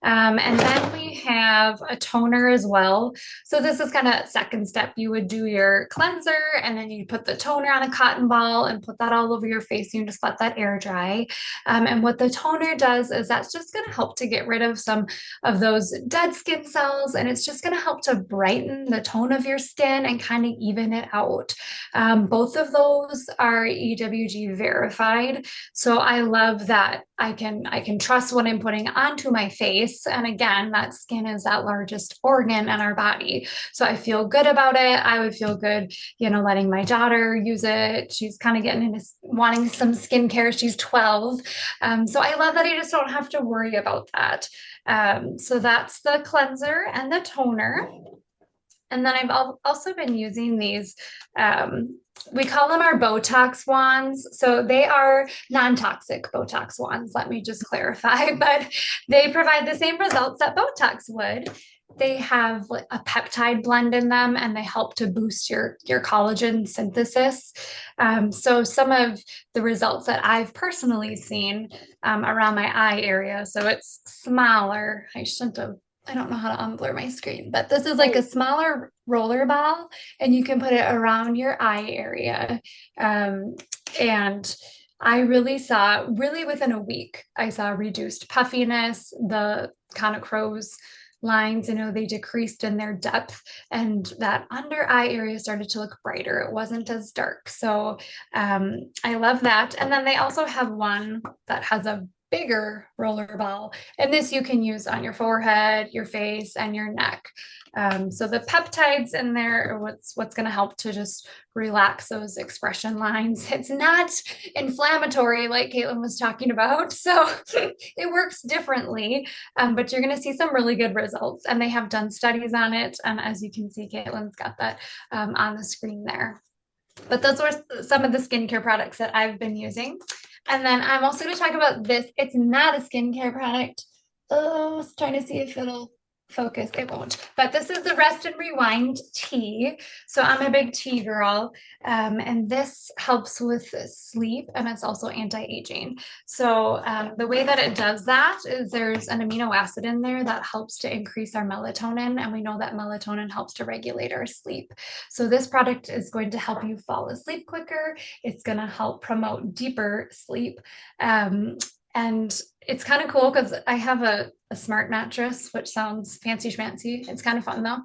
And then we have a toner as well. So this is kind of second step. You would do your cleanser and then you put the toner on a cotton ball and put that all over your face. You just let that air dry. And what the toner does is that's just going to help to get rid of some of those dead skin cells. And it's just going to help to brighten the tone of your skin and kind of even it out. Both of those are EWG verified. So I love that I can trust what I'm putting onto my face. And again, that skin is that largest organ in our body. So I feel good about it. I would feel good, letting my daughter use it. She's kind of getting into wanting some skincare. She's 12. So I love that I just don't have to worry about that. So that's the cleanser and the toner. And then I've also been using these, we call them our Botox wands. So they are non-toxic Botox wands, let me just clarify, but they provide the same results that Botox would. They have like a peptide blend in them and they help to boost your collagen synthesis. So some of the results that I've personally seen around my eye area, so it's smaller. I don't know how to unblur my screen, but this is like a smaller roller ball and you can put it around your eye area. And I really within a week, I saw reduced puffiness, the kind of crow's lines, they decreased in their depth and that under eye area started to look brighter. It wasn't as dark. So I love that. And then they also have one that has a bigger roller ball. And this you can use on your forehead, your face, and your neck. So the peptides in there are what's going to help to just relax those expression lines. It's not inflammatory like Caitlin was talking about. So it works differently, but you're going to see some really good results. And they have done studies on it. And as you can see, Caitlin's got that on the screen there. But those were some of the skincare products that I've been using. And then I'm also going to talk about this. It's not a skincare product. Oh, I was trying to see if it'll focus, it won't. But this is the Rest and Rewind tea. So I'm a big tea girl, and this helps with sleep, and it's also anti-aging. So the way that it does that is there's an amino acid in there that helps to increase our melatonin, and we know that melatonin helps to regulate our sleep. So this product is going to help you fall asleep quicker. It's going to help promote deeper sleep. And it's kind of cool because I have a smart mattress, which sounds fancy schmancy. It's kind of fun though.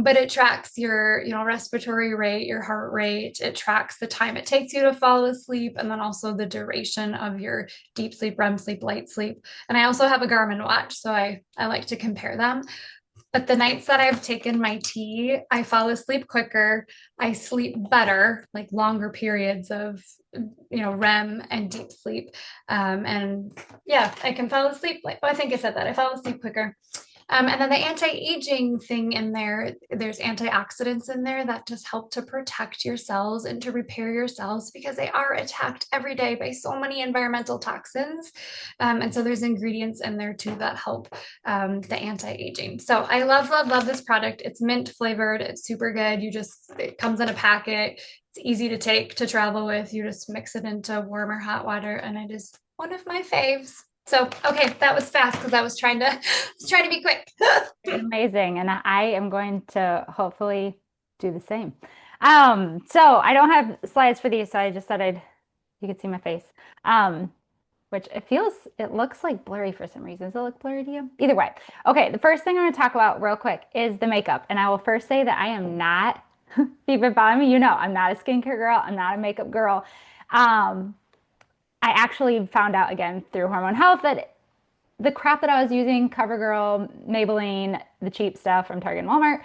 But it tracks your, respiratory rate, your heart rate. It tracks the time it takes you to fall asleep, and then also the duration of your deep sleep, REM sleep, light sleep. And I also have a Garmin watch, so I like to compare them. But the nights that I've taken my tea, I fall asleep quicker. I sleep better, like longer periods of, REM and deep sleep. And yeah, I can fall asleep. Like, oh, I think I said that. I fall asleep quicker. And then the anti-aging thing in there, there's antioxidants in there that just help to protect your cells and to repair your cells because they are attacked every day by so many environmental toxins. And so there's ingredients in there too that help the anti-aging. So I love, love, love this product. It's mint flavored. It's super good. It comes in a packet. It's easy to take to travel with. You just mix it into warm or hot water, and it is one of my faves. So, okay, that was fast because I was trying to be quick. Amazing. And I am going to hopefully do the same. So I don't have slides for these, so I just thought you could see my face. Which it looks like blurry for some reason. Does it look blurry to you? Either way. Okay, the first thing I'm going to talk about real quick is the makeup. And I will first say that I am not, if you've been following me, I'm not a skincare girl. I'm not a makeup girl. I actually found out again through Hormone Health that the crap that I was using, CoverGirl, Maybelline, the cheap stuff from Target and Walmart,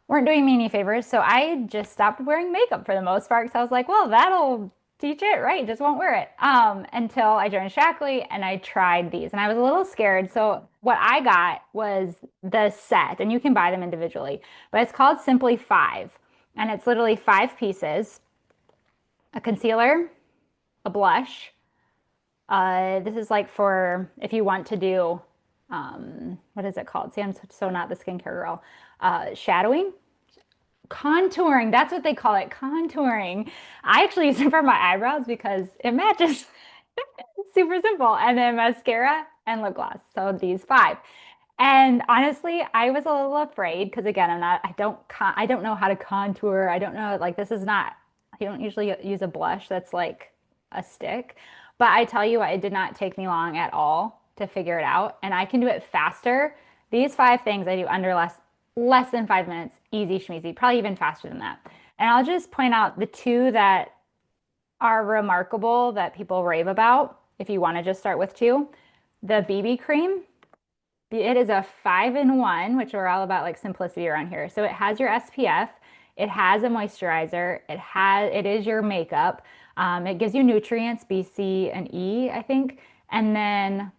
weren't doing me any favors. So I just stopped wearing makeup for the most part. So I was like, well, that'll teach it, right? Just won't wear it. Until I joined Shaklee and I tried these, and I was a little scared. So what I got was the set, and you can buy them individually, but it's called Simply 5, and it's literally 5 pieces: a concealer, a blush. This is like for if you want to do, what is it called? See, I'm so not the skincare girl. Shadowing, contouring. That's what they call it, contouring. I actually use it for my eyebrows because it matches. Super simple. And then mascara and lip gloss. So these 5. And honestly, I was a little afraid because again, I don't know how to contour. I don't know, like this is not, I don't usually use a blush that's like a stick. But I tell you what, it did not take me long at all to figure it out. And I can do it faster. These 5 things I do under less than 5 minutes, easy schmeezy, probably even faster than that. And I'll just point out the 2 that are remarkable that people rave about if you want to just start with 2. The BB cream, it is a 5-in-1, which we're all about like simplicity around here. So it has your SPF, it has a moisturizer, it is your makeup. It gives you nutrients, B, C, and E, I think, and then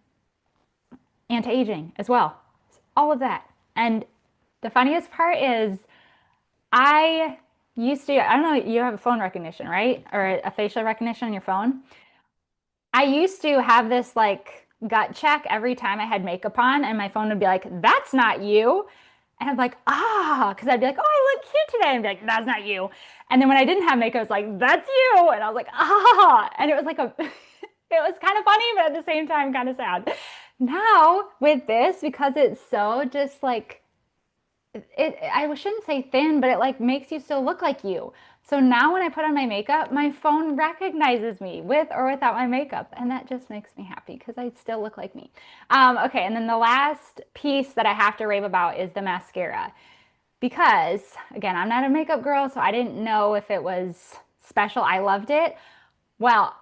anti-aging as well. All of that. And the funniest part is I don't know, you have a phone recognition, right? Or a facial recognition on your phone. I used to have this like gut check every time I had makeup on, and my phone would be like, that's not you. And I'm like, because I'd be like, oh, I look cute today. And I'd be like, that's not you. And then when I didn't have makeup, it was like, that's you. And I was like, And it was like it was kind of funny, but at the same time, kind of sad. Now with this, because it's so just like, I shouldn't say thin, but it like makes you still look like you. So now when I put on my makeup, my phone recognizes me with or without my makeup. And that just makes me happy because I still look like me. Okay, and then the last piece that I have to rave about is the mascara. Because, again, I'm not a makeup girl, so I didn't know if it was special. I loved it. Well,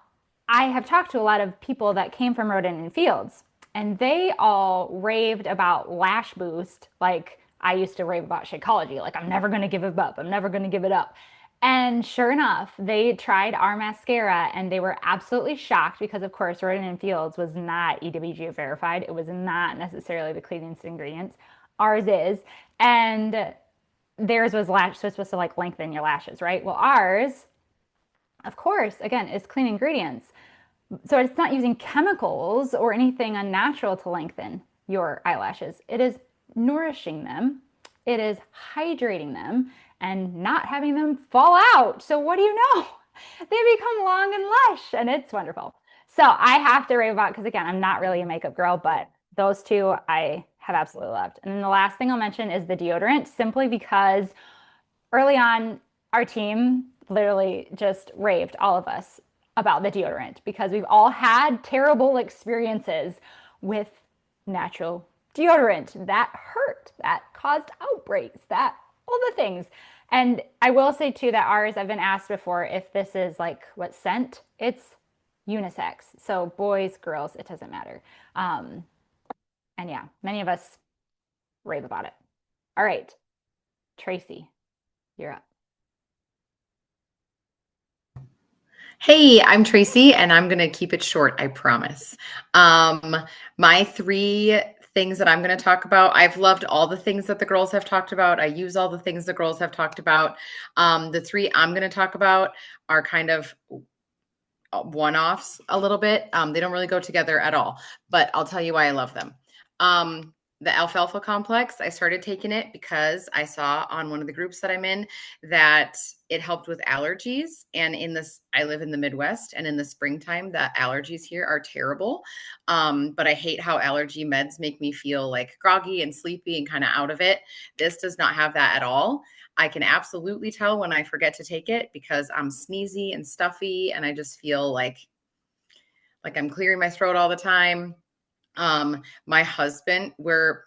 I have talked to a lot of people that came from Roden and Fields, and they all raved about Lash Boost like I used to rave about Shakeology. Like, I'm never going to give it up. I'm never going to give it up. And sure enough, they tried our mascara and they were absolutely shocked because, of course, Roden and Fields was not EWG verified. It was not necessarily the cleanest ingredients. Ours is. And theirs was so it's supposed to like lengthen your lashes, right? Well, ours, of course, again, is clean ingredients. So it's not using chemicals or anything unnatural to lengthen your eyelashes. It is nourishing them, it is hydrating them and not having them fall out. So what do you know? They become long and lush and it's wonderful. So I have to rave about because again, I'm not really a makeup girl, but those two I have absolutely loved. And then the last thing I'll mention is the deodorant, simply because early on, our team literally just raved, all of us, about the deodorant because we've all had terrible experiences with natural deodorant that hurt, that caused outbreaks, that all the things. And I will say too that ours, I've been asked before if this is like what scent, it's unisex. So boys, girls, it doesn't matter. Um, and yeah, many of us rave about it. All right, Tracy, you're up. Hey, I'm Tracy, and I'm going to keep it short, I promise. Um, my three things that I'm going to talk about, I've loved all the things that the girls have talked about. I use all the things the girls have talked about. The three I'm going to talk about are kind of one-offs a little bit. They don't really go together at all, but I'll tell you why I love them. The alfalfa complex, I started taking it because I saw on one of the groups that I'm in that it helped with allergies. And I live in the Midwest, and in the springtime, the allergies here are terrible. But I hate how allergy meds make me feel like groggy and sleepy and kind of out of it. This does not have that at all. I can absolutely tell when I forget to take it because I'm sneezy and stuffy and I just feel like I'm clearing my throat all the time. My husband, we're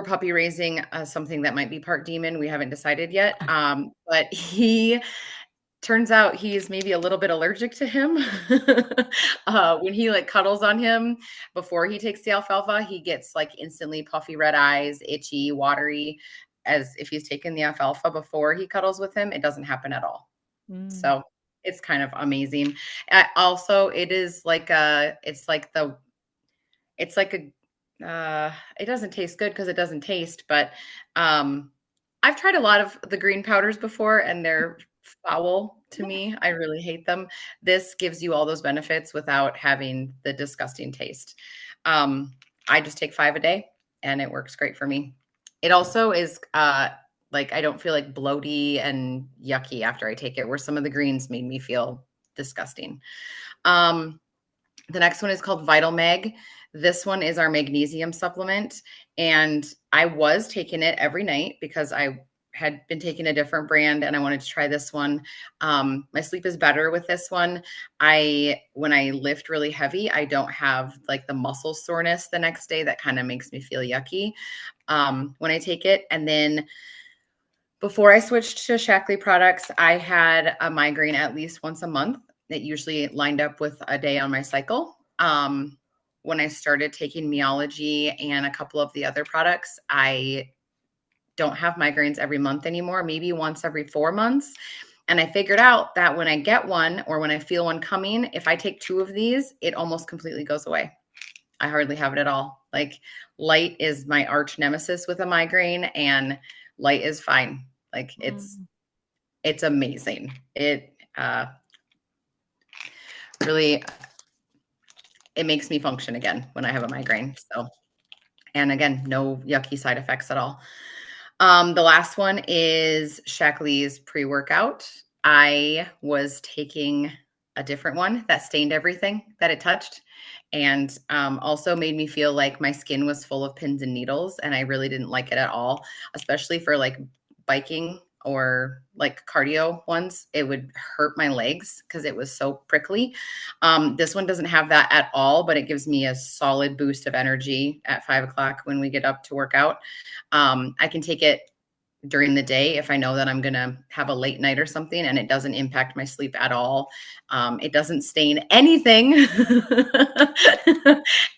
puppy raising something that might be part demon. We haven't decided yet. But he turns out he's maybe a little bit allergic to him. When he like cuddles on him before he takes the alfalfa, he gets like instantly puffy red eyes, itchy, watery, as if he's taken the alfalfa before he cuddles with him. It doesn't happen at all. Mm. So it's kind of amazing. Also, it is like it's like it doesn't taste good because it doesn't taste, but I've tried a lot of the green powders before and they're foul to me. I really hate them. This gives you all those benefits without having the disgusting taste. Um, I just take 5 a day and it works great for me. It also is like I don't feel like bloaty and yucky after I take it, where some of the greens made me feel disgusting. Um, the next one is called Vital Mag. This one is our magnesium supplement. And I was taking it every night because I had been taking a different brand and I wanted to try this one. My sleep is better with this one. When I lift really heavy, I don't have like the muscle soreness the next day that kind of makes me feel yucky when I take it. And then before I switched to Shaklee products, I had a migraine at least once a month. It usually lined up with a day on my cycle. When I started taking Meology and a couple of the other products, I don't have migraines every month anymore, maybe once every 4 months. And I figured out that when I get one or when I feel one coming, if I take 2 of these, it almost completely goes away. I hardly have it at all. Like light is my arch nemesis with a migraine, and light is fine. Like it's amazing. It really it makes me function again when I have a migraine. So, and again, no yucky side effects at all. The last one is Shaklee's pre-workout. I was taking a different one that stained everything that it touched, and also made me feel like my skin was full of pins and needles, and I really didn't like it at all, especially for like biking or like cardio ones. It would hurt my legs because it was so prickly. This one doesn't have that at all, but it gives me a solid boost of energy at 5 o'clock when we get up to work out. I can take it during the day if I know that I'm going to have a late night or something, and it doesn't impact my sleep at all. It doesn't stain anything.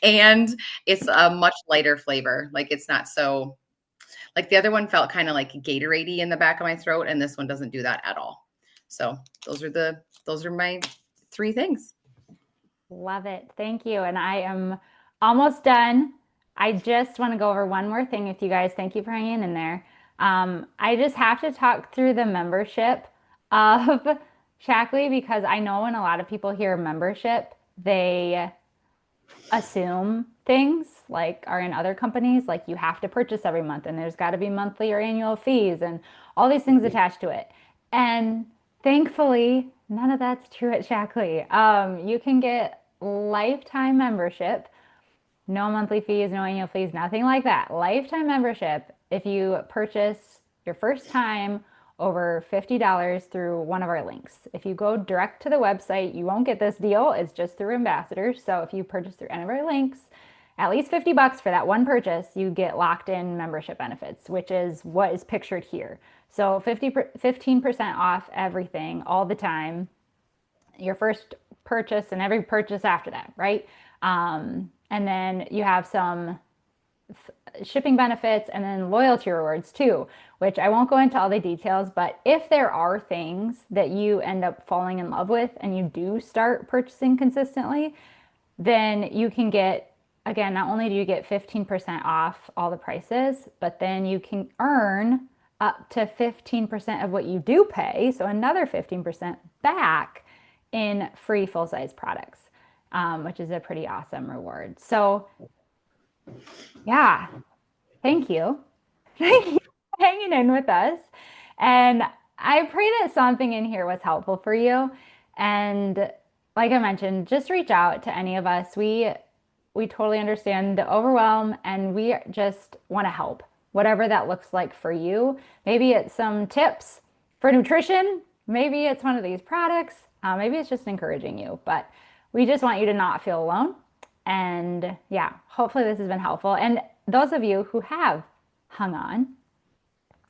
And it's a much lighter flavor. Like it's not so like the other one felt kind of like Gatorade-y in the back of my throat, and this one doesn't do that at all. So those are my 3 things. Love it. Thank you. And I am almost done. I just want to go over one more thing with you guys. Thank you for hanging in there. I just have to talk through the membership of Shaklee because I know when a lot of people hear membership, they assume things like are in other companies, like you have to purchase every month and there's got to be monthly or annual fees and all these things attached to it. And thankfully, none of that's true at Shaklee. You can get lifetime membership, no monthly fees, no annual fees, nothing like that. Lifetime membership if you purchase your first time over $50 through one of our links. If you go direct to the website, you won't get this deal. It's just through ambassadors. So if you purchase through any of our links, at least $50 for that one purchase, you get locked in membership benefits, which is what is pictured here. So 15% off everything all the time, your first purchase and every purchase after that, right? And then you have some shipping benefits and then loyalty rewards too, which I won't go into all the details, but if there are things that you end up falling in love with and you do start purchasing consistently, then you can get, again, not only do you get 15% off all the prices, but then you can earn up to 15% of what you do pay, so another 15% back in free full-size products, which is a pretty awesome reward. So yeah, thank you. Thank you for hanging in with us. And I pray that something in here was helpful for you. And like I mentioned, just reach out to any of us. We totally understand the overwhelm and we just want to help, whatever that looks like for you. Maybe it's some tips for nutrition. Maybe it's one of these products. Maybe it's just encouraging you, but we just want you to not feel alone. And yeah, hopefully this has been helpful. And those of you who have hung on